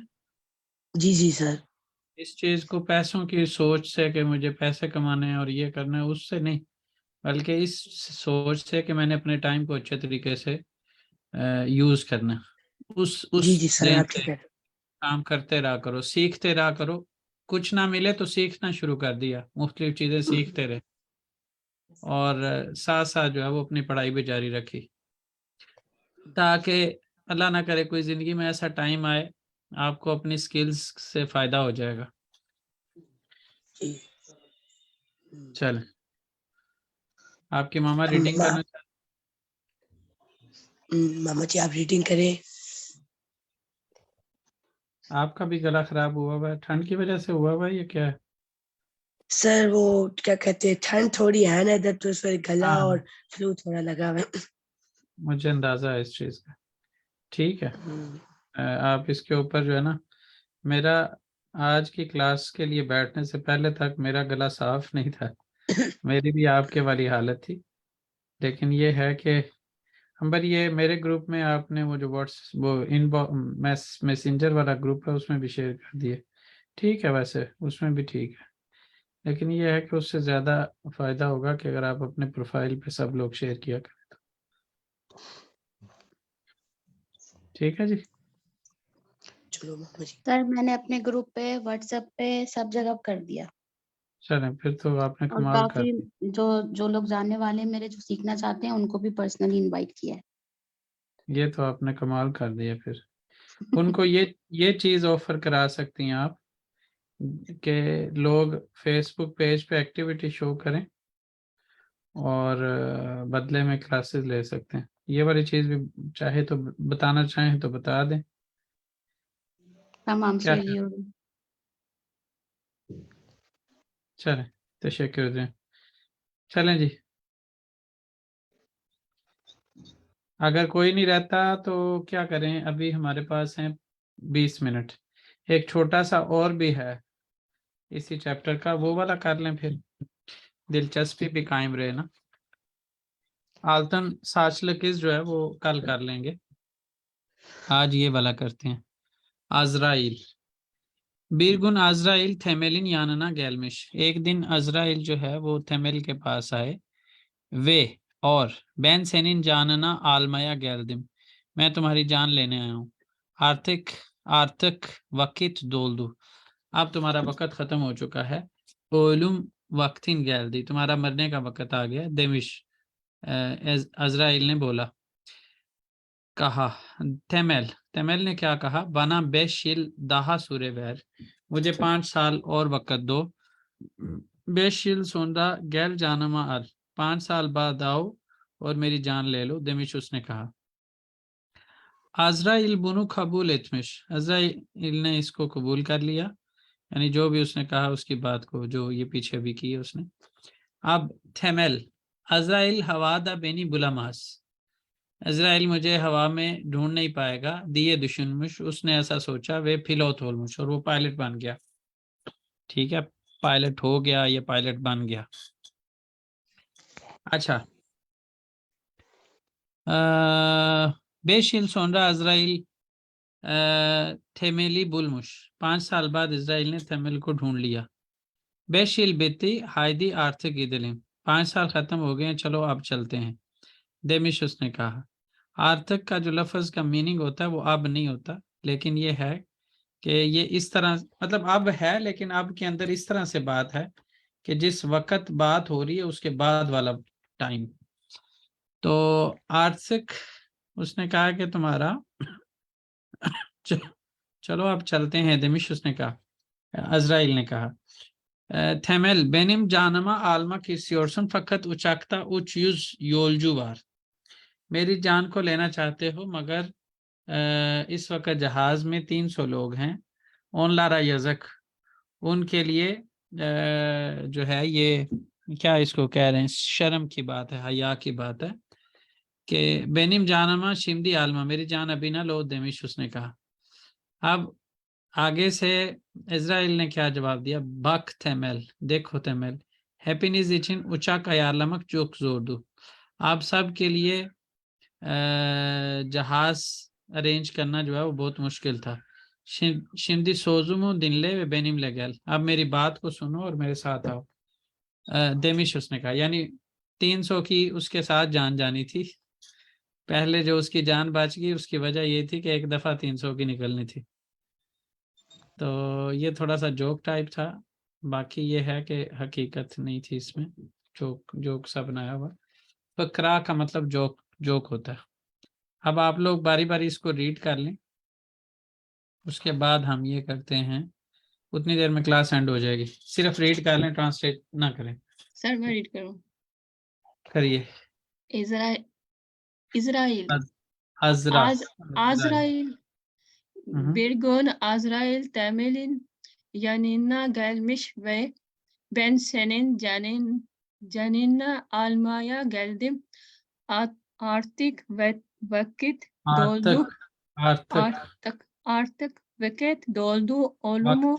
[SPEAKER 8] जी जी सर
[SPEAKER 1] इस चीज को पैसों की सोच से कि मुझे पैसे कमाने हैं और ये करना है उससे नहीं बल्कि इस सोच से कि मैंने अपने टाइम को अच्छे तरीके से यूज करना है। उस
[SPEAKER 8] जी जी सर
[SPEAKER 1] देन
[SPEAKER 8] आप
[SPEAKER 1] से
[SPEAKER 8] ठीक है
[SPEAKER 1] काम करते रहा करो सीखते रहा करो कुछ ना मिले तो सीखना शुरू कर दिया मुख्तलिफ चीजें सीखते रहे और साथ साथ जो है वो अपनी पढ़ाई भी जारी रखी ताकि अल्लाह ना करे कोई जिंदगी में ऐसा टाइम आए आपको अपनी स्किल्स से फायदा हो जाएगा
[SPEAKER 8] जी
[SPEAKER 1] चल आपकी मामा रीडिंग करना
[SPEAKER 8] मामा जी आप रीडिंग करें
[SPEAKER 1] आपका भी गला खराब हुआ हुआ है ठंड की वजह से हुआ हुआ है ये क्या है
[SPEAKER 8] सर वो क्या कहते हैं ठंड थोड़ी है ना इधर तो इस वजह गला
[SPEAKER 1] हाँ
[SPEAKER 8] और फ्लू थोड़ा लगा हुआ है
[SPEAKER 1] मुझे अंदाजा है इस चीज का ठीक है आप इसके ऊपर जो है ना मेरा आज की क्लास के लिए बैठने से पहले तक मेरा गला साफ नहीं था। मेरी भी आपके वाली हालत थी, लेकिन ये है कि अंबर, ये मेरे ग्रुप में आपने वो जो मैसेंजर वाला ग्रुप है उसमें भी शेयर कर दिए। ठीक है, वैसे उसमें भी ठीक है, लेकिन ये है कि उससे ज़्यादा फ़ायदा होगा कि अगर आप अपने प्रोफाइल पे सब लोग शेयर किया करें तो। ठीक है जी।
[SPEAKER 8] चलो मामा जी।
[SPEAKER 5] सर मैंने अपने ग्रुप पे व्हाट्सएप पे सब जगह कर दिया,
[SPEAKER 1] चलें, फिर तो आपने
[SPEAKER 5] और
[SPEAKER 1] कमाल कर
[SPEAKER 5] काफी जो लोग जानने वाले हैं मेरे, जो सीखना चाहते हैं, उनको भी पर्सनली इनवाइट किया है।
[SPEAKER 1] ये तो आपने कमाल कर दिया। फिर उनको ये चीज़ ऑफर करा सकती हैं आप कि लोग फेसबुक पेज पे एक्टिविटी शो करें और बदले में क्लासेस ले सकते हैं। ये वाली चीज़ भी चाहे तो बताना चाहें तो बता दें।
[SPEAKER 5] तमाम
[SPEAKER 1] क्या
[SPEAKER 5] शेयर हो।
[SPEAKER 1] चलें, तशक्कुर। चलें जी, अगर कोई नहीं रहता तो क्या करें, अभी हमारे पास हैं 20 मिनट। एक छोटा सा और भी है इसी चैप्टर का, वो वाला कर लें, फिर दिलचस्पी भी कायम रहे ना। आल्तन साचलकिस जो है वो कल कर लेंगे, आज ये वाला करते हैं। अजराइल बीरगुन अजराइल थेमेलिन यानना गैलमिश। एक दिन अजराइल जो है वो थेमेल के पास आए। वे और बैन सेनिन जानना आलमाया गैलदिम, मैं तुम्हारी जान लेने आया हूँ। आर्थिक आर्थिक वकित दोलदू, अब तुम्हारा वक्त खत्म हो चुका है। ओलुम वक्तिन गैलदी, तुम्हारा मरने का वक्त आ गया। देमिश अजराइल ने बोला, कहा। थेमेल थेमेल ने क्या कहा? बना बेशिल दाहा सूर्य बैर, मुझे 5 साल और वक्त दो। बेशिल सोंदा गैल जानमा अल, 5 साल बाद आओ और मेरी जान ले लो। देमिश उसने कहा। अजराइल बुनु कबूल इतमिश, अजराइल ने इसको कबूल कर लिया, यानी जो भी उसने कहा उसकी बात को, जो ये पीछे भी की उसने। अब थेमेल अजराइल हवादा बेनी बुलामास, इजराइल मुझे हवा में ढूंढ नहीं पाएगा। दिए दुश्मनुश, उसने ऐसा सोचा। वे फिलोथोलमुश, और वो पायलट बन गया। ठीक है, पायलट हो गया, ये पायलट बन गया। अच्छा, बेशिल सोनरा इजराइल थेमेली बुलमुश, 5 साल बाद इजराइल ने थेमेल को ढूंढ लिया। बेशिल बेती हाइदी आर्थिक इदलिम, 5 साल खत्म हो गए, चलो अब चलते हैं। देमिश उसने कहा। आर्थिक का जो लफ्ज का मीनिंग होता है वो अब नहीं होता, लेकिन ये है कि ये इस तरह, मतलब अब है, लेकिन अब के अंदर इस तरह से बात है कि जिस वक्त बात हो रही है उसके बाद वाला टाइम। तो आर्थिक उसने कहा कि तुम्हारा चलो अब चलते हैं। देमिश उसने कहा, अजराइल ने कहा। थेमेल बेनिम जानमा आलमा किसियोरसन फकत उचाकता उच युज योलजुवार, मेरी जान को लेना चाहते हो, मगर इस वक्त जहाज में 300 लोग हैं। ओन लारा यजक, उनके लिए जो है ये क्या इसको कह रहे हैं, शर्म की बात है, हया की बात है कि बेनिम जानमा शिमदी आलमा, मेरी जान अभी ना लो। देमिश उसने कहा। अब आगे से इजराइल ने क्या जवाब दिया? बक थेमेल, देखो थेमेल, हैप्पीनेस इचिन उचाक अयालमक चोक जोर दो, आप सब के लिए जहाज अरेंज करना जो है वो बहुत मुश्किल था। शिंदी सोजुमो दिनले वे बेनिम लगल, अब मेरी बात को सुनो और मेरे साथ आओ। देमिश उसने कहा, यानी 300 की उसके साथ जान जानी थी। पहले जो उसकी जान बच गई उसकी वजह ये थी कि एक दफा 300 की निकलनी थी। तो ये थोड़ा सा जोक टाइप था, बाकी ये है कि हकीकत नहीं थी इसमें, जोक सा बनाया हुआ। फकरा का मतलब जोक होता है। अब आप लोग बारी बारी इसको रीड कर लें, उसके बाद हम ये करते हैं, उतनी देर में क्लास एंड हो जाएगी। सिर्फ रीड कर लें, ट्रांसलेट ना करें।
[SPEAKER 3] सर मैं रीड करूं।
[SPEAKER 1] करिए।
[SPEAKER 3] इजराइल
[SPEAKER 1] अजरा
[SPEAKER 3] Azrail bir gün Azrail temelin yanına gelmiş ve ben senin canını almaya geldim. Artık vakit doldu.
[SPEAKER 1] artık
[SPEAKER 3] Artık vakit doldu olumu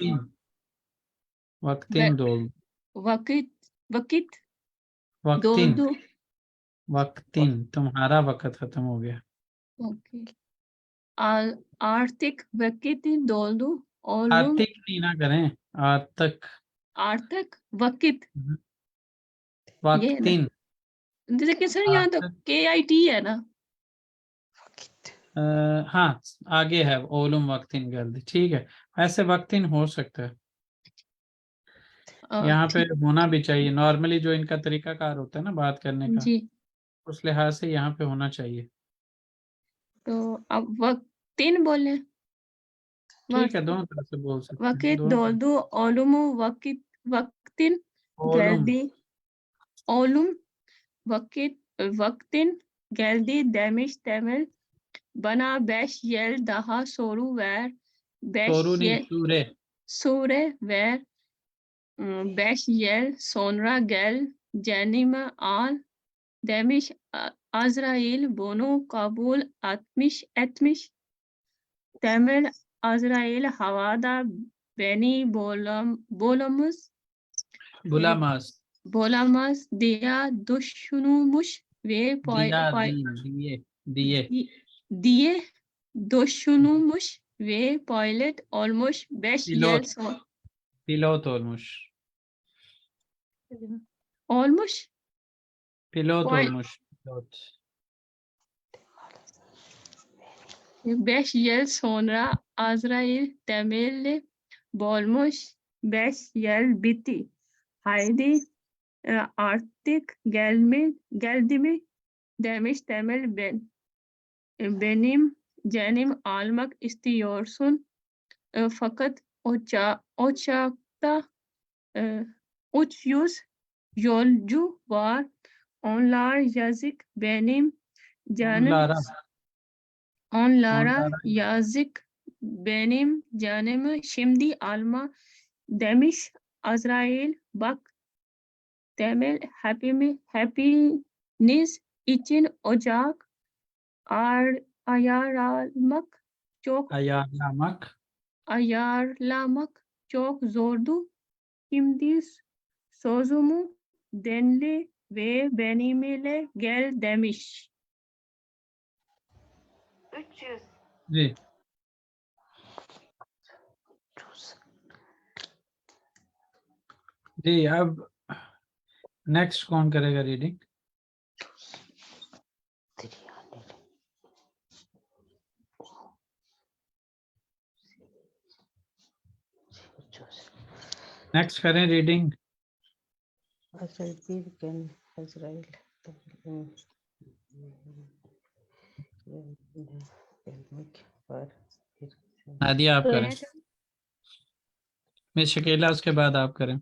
[SPEAKER 1] vaktin doldu.
[SPEAKER 3] vakit
[SPEAKER 1] Vaktin,
[SPEAKER 3] doldu.
[SPEAKER 1] vaktin, तुम्हारा वक्त खत्म हो गया.
[SPEAKER 3] Okay. Artık vakitin doldu. Oğlum
[SPEAKER 1] आर्थिक नहीं ना करें,
[SPEAKER 3] artık vakit.
[SPEAKER 1] वक्तिन.
[SPEAKER 3] जैसे कि सर यहाँ तो
[SPEAKER 1] artık,
[SPEAKER 3] KIT है ना.
[SPEAKER 1] हाँ आगे है ओलुम वक्तिन कर दी. ठीक है, ऐसे वक्तिन हो सकता है. यहाँ पे होना भी चाहिए. नॉर्मली जो इनका तरीकाकार होता है ना बात करने का,
[SPEAKER 3] जी.
[SPEAKER 1] उस लिहाज से यहाँ पे होना चाहिए.
[SPEAKER 3] तो अब वक्तिन बोले.
[SPEAKER 1] ठीक है, दोनों तरह से बोल सकते हैं.
[SPEAKER 3] Vakit
[SPEAKER 1] दोनों
[SPEAKER 3] doldu olumu vaktin
[SPEAKER 1] ओलुम,
[SPEAKER 3] geldi. Oğlum vaktin geldi demiş Temel. Bana 5 yıl daha soru ver. 5
[SPEAKER 1] सोरू नहीं,
[SPEAKER 3] yıl
[SPEAKER 1] सूरे.
[SPEAKER 3] süre ver. 5 yıl sonra gel canımı al demiş. Azrail bunu kabul etmiş. Temel Azrail havada beni bulamaz diye düşünmüş ve diye düşünmüş ve pilot olmuş 5 yıl sonra.
[SPEAKER 1] Pilot olmuş.
[SPEAKER 3] Olmuş.
[SPEAKER 1] Pilot
[SPEAKER 3] Pil-
[SPEAKER 1] olmuş. Pilot.
[SPEAKER 3] 5 yıl sonra Azrail Temel'i bulmuş. 5 yıl bitti. Haydi artık geldi mi demiş Temel benim canım almak istiyorsun. Fakat uçakta 300 yolcu var. Onlar yazık benim canım. Onlara yazık benim canımı şimdi alma demiş Azrail. Bak Temel hepiniz için ocak ayarlamak çok zordu. Şimdi sözümü dinle ve benimle gel demiş.
[SPEAKER 5] 300.
[SPEAKER 1] जी. जी अब नेक्स्ट कौन करेगा reading? Next करें रीडिंग. नादिया आप करें. मिस शकीला उसके बाद आप करें.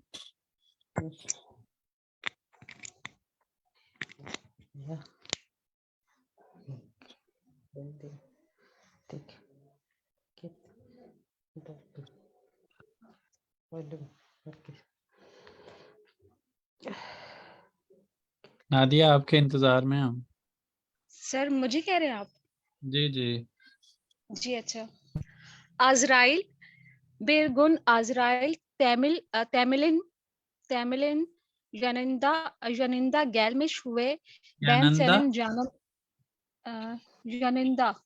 [SPEAKER 1] नादिया आपके इंतजार में हम.
[SPEAKER 2] सर मुझे कह रहे हैं आप?
[SPEAKER 1] जी जी.
[SPEAKER 2] जी अच्छा. Azrail bir gün Azrail Temil'in yanında gelmiş ve ben
[SPEAKER 1] Yanında?
[SPEAKER 2] senin canım yanında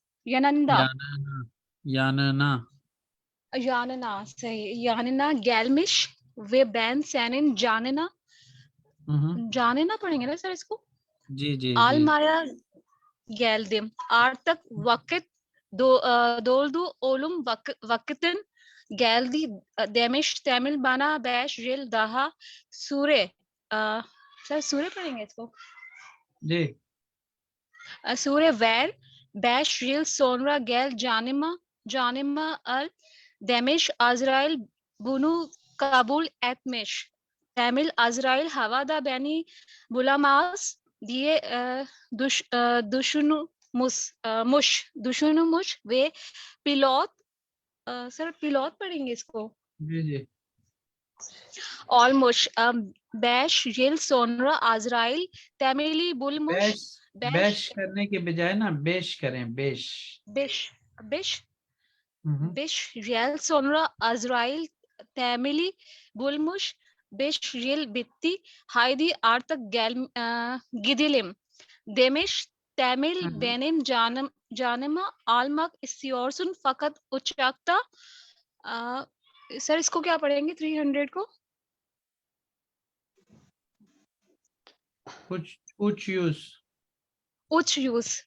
[SPEAKER 2] yanına gelmiş ve ben senin canına पढ़ेंगे ना सर इसको?
[SPEAKER 1] जी जी.
[SPEAKER 2] almaya geldim. Artık vakit doldu oğlum vakitin geldi demiş Temel bana 5 yıl daha süre. Sir सूर्य पढ़ेंगे इसको?
[SPEAKER 1] जी.
[SPEAKER 2] Süre ver 5 yıl sonra gel canıma al demiş. Azrail bunu kabul etmiş. Temel Azrail havada beni bulamaz diye düşünmüş ve pilot sir pilot पढ़ेंगे इसको?
[SPEAKER 1] जी जी.
[SPEAKER 2] Olmuş 5 yıl sonra Azrail Temel'i bulmuş.
[SPEAKER 1] 5 करने के बजाय ना 5 करें. 5.
[SPEAKER 2] 5
[SPEAKER 1] hı.
[SPEAKER 2] 5 yıl sonra Azrail temeli bulmuş. 5 yıl bitti. Haydi artık gidelim demiş. Temel
[SPEAKER 1] Hı hı.
[SPEAKER 2] benim canımı almak istiyorsun fakat uçakta sir इसको क्या पढ़ेंगे 300 को
[SPEAKER 1] Uç yüz.
[SPEAKER 2] uç yüz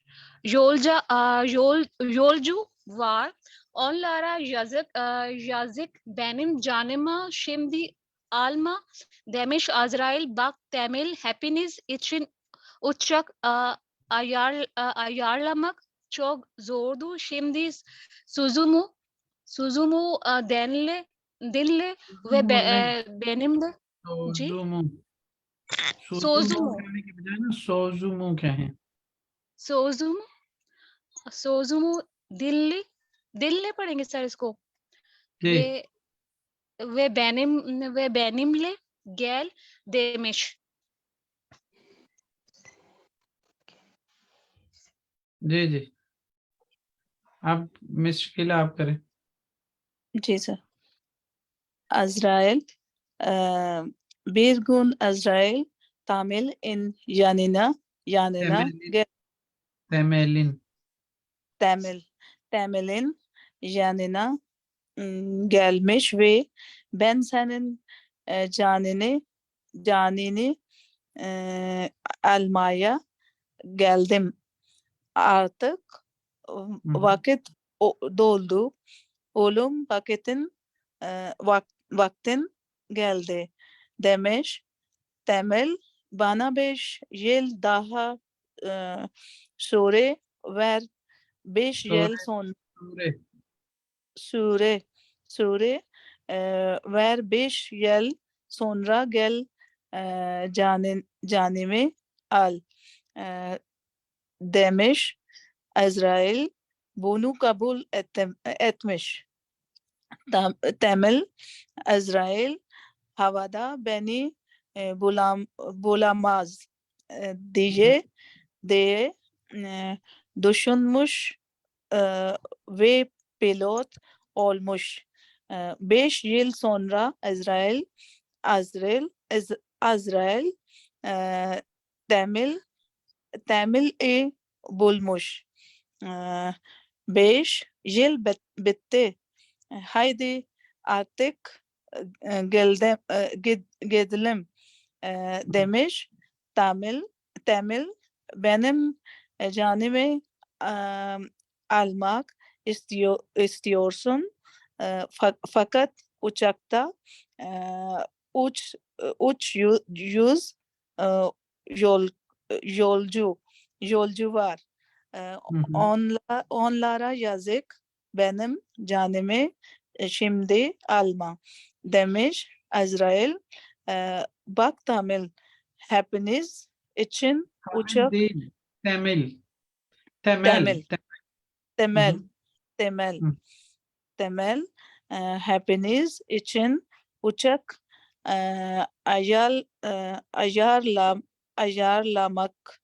[SPEAKER 2] yolcu var. Onlara yazık benim canıma şimdi alma demiş Azrail. Bak Temel hepiniz için uçak ayarlamak çok zordu. Şimdi Suzumu dinle ve benim de जी
[SPEAKER 1] Sozumu.
[SPEAKER 2] Sozumu
[SPEAKER 1] कहने के बजाय ना सोजुमु कहें।
[SPEAKER 2] सोजुमु सोजुमु दिल्ली दिल्ली पढ़ेंगे सर इसको
[SPEAKER 1] जी
[SPEAKER 2] वे benimle gel demiş.
[SPEAKER 1] जी आप मिस शकीला आप करें।
[SPEAKER 9] जी sir. Azrail, bir gün Azrail tamil in yanına
[SPEAKER 1] Temelin. Temelin.
[SPEAKER 9] Temel'in yanına gelmiş ve ben senin canini almaya geldim. Artık vakit doldu. Oğlum vaktin geldi demiş. Temel bana 5 yıl daha süre ver. 5 yıl sonra süre ver 5 yıl sonra gel canımı al demiş. Azrail bunu kabul etmiş. Temel Azrail havada beni bulamaz diye düşünmüş ve pilot olmuş. 5 yıl sonra Azrail Temil'i bulmuş. 5 yıl bitti. Haydi artık gidelim demiş. Temel benim canımı almak istiyorsun. Fakat uçakta yüz yolcu var. Onlara yazık benim canımı şimdi alma demiş Azrail. Bak Temel hepiniz için uçak
[SPEAKER 1] değil. Temel.
[SPEAKER 9] Temel hepiniz için uçak ayarlamak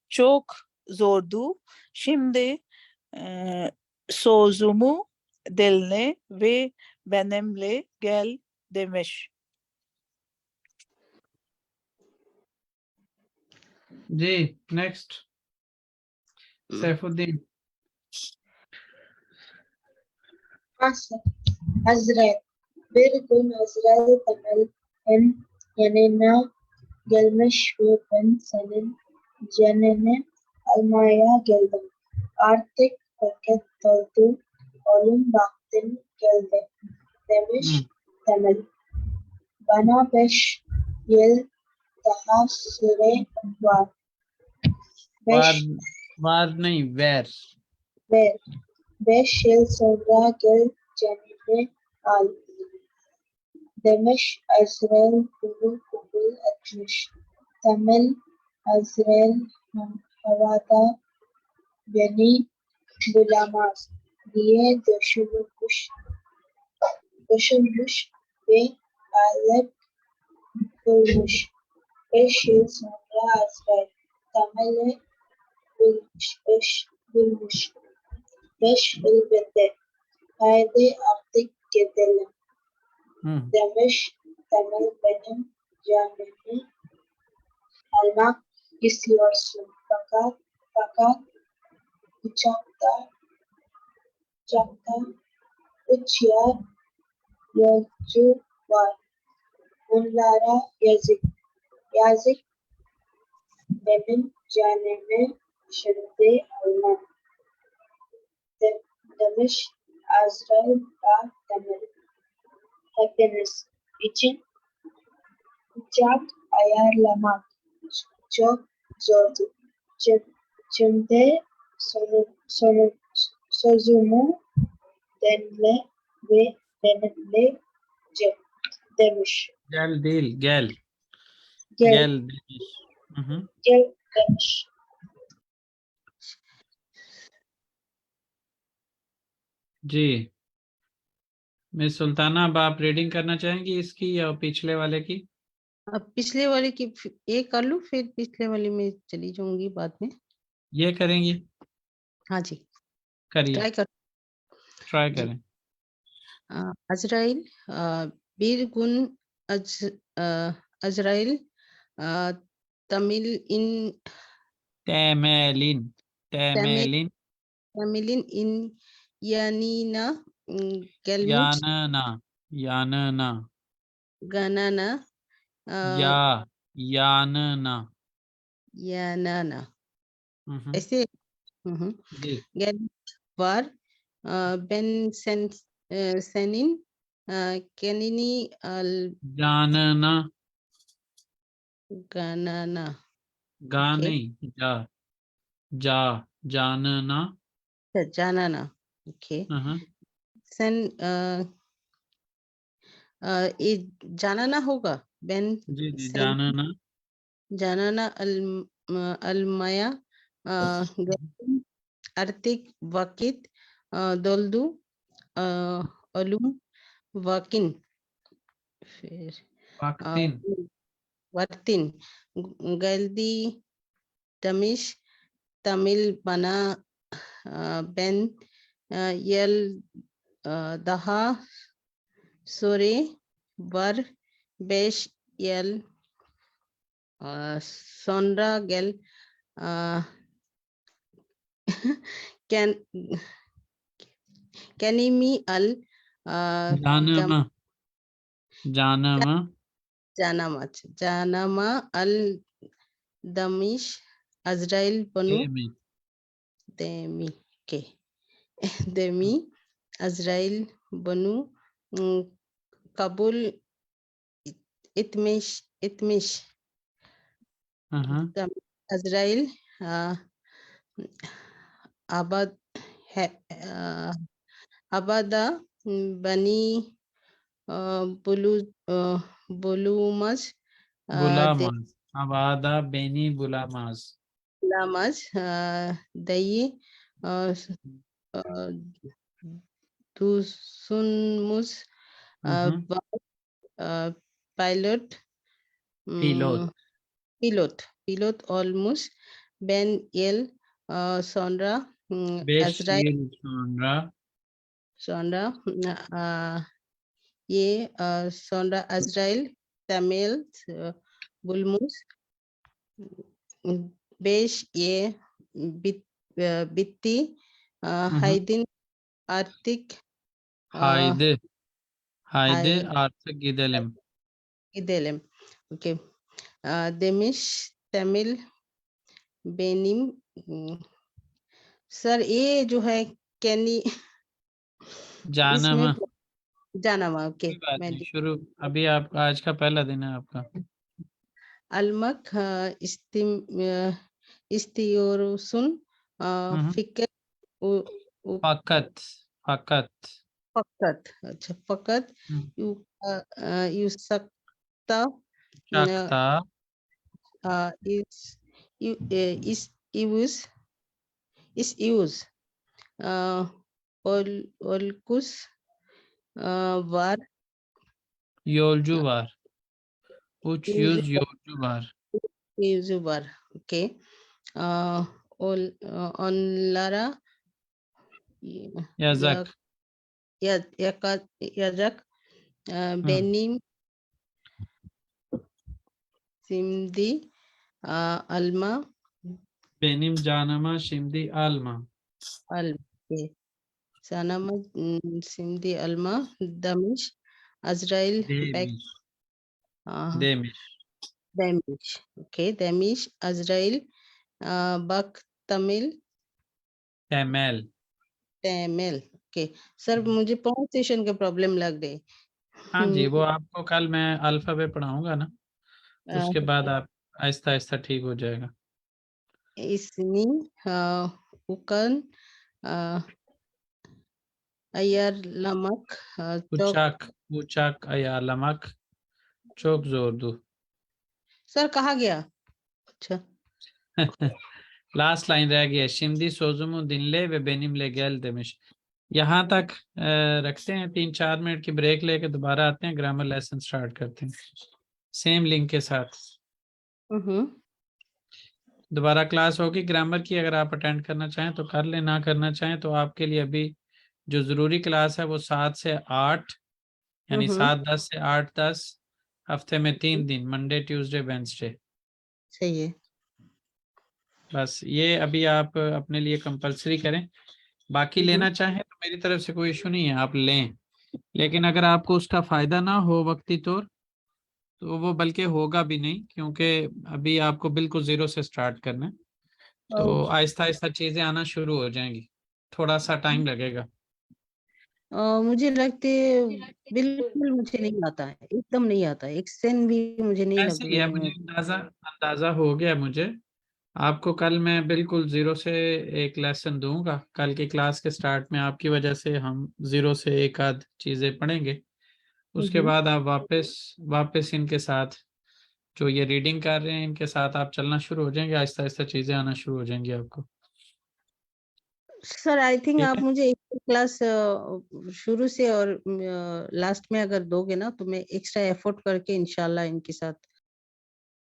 [SPEAKER 9] çok zordu. Şimdi sözümü dinle ve benimle gel demiş.
[SPEAKER 1] जी next Saifuddin.
[SPEAKER 4] Azrail. Bir gün Azrail Temel'in yanına gelmiş ve ben senin canını almaya geldim. Artık vakit doldu. Oğlum vaktin geldi demiş Temel. Bana 5 yıl daha süre var.
[SPEAKER 1] var नहीं ver.
[SPEAKER 4] Ver. 5 yıl sonra gel canını al demiş. Azrail bunu kabul etmiş. Temel Azrail havada beni bulamaz diye düşünmüş ve alet bulmuş. 5 yıl sonra Azrail Temel'i bulmuş. 5 yıl bitti. haydi artık gidelim.
[SPEAKER 1] Hı.
[SPEAKER 4] Demiş Temel benim canımı almak istiyorsun. Fakat uçakta üç yolcu var. Onlara yazık benim canımı şimdi almam. Demiş Azrail ve Temel. Hepiniz için uçak ayarlamak çok zordu. Şimdi sözümü dinle ve benimle demiş.
[SPEAKER 1] Gel değil, gel.
[SPEAKER 4] Gel,
[SPEAKER 1] Gel demiş. Hı hı.
[SPEAKER 4] gel demiş.
[SPEAKER 1] जी मिस सुल्ताना, अब आप रीडिंग करना चाहेंगी इसकी या पिछले वाले की?
[SPEAKER 6] अब पिछले वाले की ये कर लूं, फिर पिछले वाले में चली जाऊंगी बाद में।
[SPEAKER 1] ये करेंगी?
[SPEAKER 6] हाँ जी,
[SPEAKER 1] करिए,
[SPEAKER 6] ट्राई कर।
[SPEAKER 1] ट्राई
[SPEAKER 6] जी।
[SPEAKER 1] करें।
[SPEAKER 6] अजराइल बीर गुन अजराइल तमिल इन
[SPEAKER 1] तैमेलिन, तैमेलिन,
[SPEAKER 6] तमिलिन इन यानीना गेलमुच
[SPEAKER 1] यानना, यानना,
[SPEAKER 6] गनाना
[SPEAKER 1] या, यानना।
[SPEAKER 6] यानाना
[SPEAKER 1] हम्म,
[SPEAKER 6] ऐसे
[SPEAKER 1] जी,
[SPEAKER 6] गेलवार बेन सेनिन केनिनी अल
[SPEAKER 1] जानना,
[SPEAKER 6] गनाना
[SPEAKER 1] गा
[SPEAKER 6] ओके
[SPEAKER 1] नहीं, जा, जा, जानना।
[SPEAKER 6] जानाना ओके
[SPEAKER 1] हम्म,
[SPEAKER 6] सेन ये जानाना होगा बेन
[SPEAKER 1] जी जी,
[SPEAKER 6] सेन
[SPEAKER 1] जानना।
[SPEAKER 6] जानाना अलमाया गेलिन आर्थिक वाकित दोल्दू अलूम वाकिन फिर
[SPEAKER 1] वक्तिन,
[SPEAKER 6] वर्तिन गल्दी तमिश तमिल बना बेन यल दहा सोरे वर बेश यल सोंड्रा गेल कैन कैनिमी अल
[SPEAKER 1] जानमा, जानमा,
[SPEAKER 6] जानामा अल दमिश अजराइल बनु
[SPEAKER 1] में,
[SPEAKER 6] देमी के देमी अजराइल बनु कबूल इतमिश अजराइल आबाद है आबादा बनी बुलू बुलूमज
[SPEAKER 1] बुलामाज, आबादा बेनी बुलामाज।
[SPEAKER 6] बुलामज दई दुसुनमुज पायलट
[SPEAKER 1] पिलोट,
[SPEAKER 6] pilot almost Ben El Sonra
[SPEAKER 1] बेश
[SPEAKER 6] Azrael
[SPEAKER 1] सोनरा,
[SPEAKER 6] Sonra ये Sonra Azrael Tamil Bulmus Beş ये bitti Haydin artık
[SPEAKER 1] haydi, haydi
[SPEAKER 6] Hay-
[SPEAKER 1] artık gidelim.
[SPEAKER 6] gidelim. Okay. Demiş Tamil बेनिम सर ये जो है कैनी इसमें
[SPEAKER 1] जानमा,
[SPEAKER 6] जानामा ओके
[SPEAKER 1] कोई बात
[SPEAKER 6] मैं
[SPEAKER 1] नहीं, शुरू, अभी आपका आज का पहला दिन है आपका।
[SPEAKER 6] अलमक इस्तियोरुसुन फिकर
[SPEAKER 1] फकत, फकत,
[SPEAKER 6] फकत अच्छा फकत यू यू सकता
[SPEAKER 1] शकता,
[SPEAKER 6] is use olkus var
[SPEAKER 1] yolcu var. Uç yüz yolcu var.
[SPEAKER 6] use var okay onlara
[SPEAKER 1] Yazak,
[SPEAKER 6] यजक बेनिम सिमदी अल्मा
[SPEAKER 1] बेनिम जानमा शिमदी आलमा
[SPEAKER 6] अल सनम सिमदी अल्मा दमिश अजराइल बैक
[SPEAKER 1] देमिश
[SPEAKER 6] Damish. Okay, Damish, Azrael, Bak, Tamil,
[SPEAKER 1] तैमेल
[SPEAKER 6] Tamil. Okay, सर मुझे प्रोनाउंसिएशन के प्रॉब्लम लग गई।
[SPEAKER 1] हाँ जी, वो आपको कल मैं अल्फाबेट पढ़ाऊंगा ना, उसके बाद आप आहिस्ता आहिस्ता ठीक हो जाएगा।
[SPEAKER 6] इसनी उकन अयर लमक चौक।
[SPEAKER 1] उचाक उचाक अया लमक चौक जोरदू।
[SPEAKER 6] सर कहा गया? अच्छा,
[SPEAKER 1] लास्ट लाइन रह गई है, शिमदी सोजुमु दिनले वे बेनिमले गेल देमिश। यहाँ तक रखते हैं, 3-4 मिनट की ब्रेक लेके दोबारा आते हैं, ग्रामर लेसन स्टार्ट करते हैं सेम लिंक के साथ। दोबारा क्लास होगी ग्रामर की, अगर आप अटेंड करना चाहें तो कर लें, ना करना चाहें तो आपके लिए अभी जो जरूरी क्लास है वो 7 से 8 यानी 7-10 से 8-10 हफ्ते में 3 दिन, मंडे ट्यूसडे वेडनेसडे।
[SPEAKER 6] सही है।
[SPEAKER 1] बस ये अभी आप अपने लिए कंपलसरी करें, बाकी लेना चाहें तो मेरी तरफ से कोई इशू नहीं है, आप लें, लेकिन अगर आपको उसका फायदा ना हो वक्ती तौर तो वो बल्कि होगा भी नहीं, क्योंकि अभी आपको बिल्कुल जीरो से स्टार्ट करना है, तो आहिस्ता आहिस्ता चीजें आना शुरू हो जाएंगी, थोड़ा सा टाइम लगेगा।
[SPEAKER 6] मुझे लगते बिल्कुल मुझे नहीं आता है, एकदम नहीं आता है, एक सेन भी मुझे नहीं
[SPEAKER 1] ऐसे ही है, मुझे अंदाजा हो गया मुझे। आपको कल मैं बिल्कुल जीरो से एक लेसन दूंगा, कल की क्लास के स्टार्ट में आपकी वजह से हम जीरो से एक आध चीजें पढ़ेंगे, उसके बाद आप वापस इनके साथ जो ये रीडिंग कर रहे हैं इनके साथ आप चलना शुरू हो जाएंगे, आहिस्ता आहिस्ता चीजें आना शुरू हो जाएंगी आपको।
[SPEAKER 6] सर आई थिंक
[SPEAKER 1] ठीक
[SPEAKER 6] आप
[SPEAKER 1] है,
[SPEAKER 6] मुझे एक क्लास शुरू से और लास्ट में अगर दोगे ना तो मैं एक्स्ट्रा एफर्ट करके इंशाल्लाह इनके साथ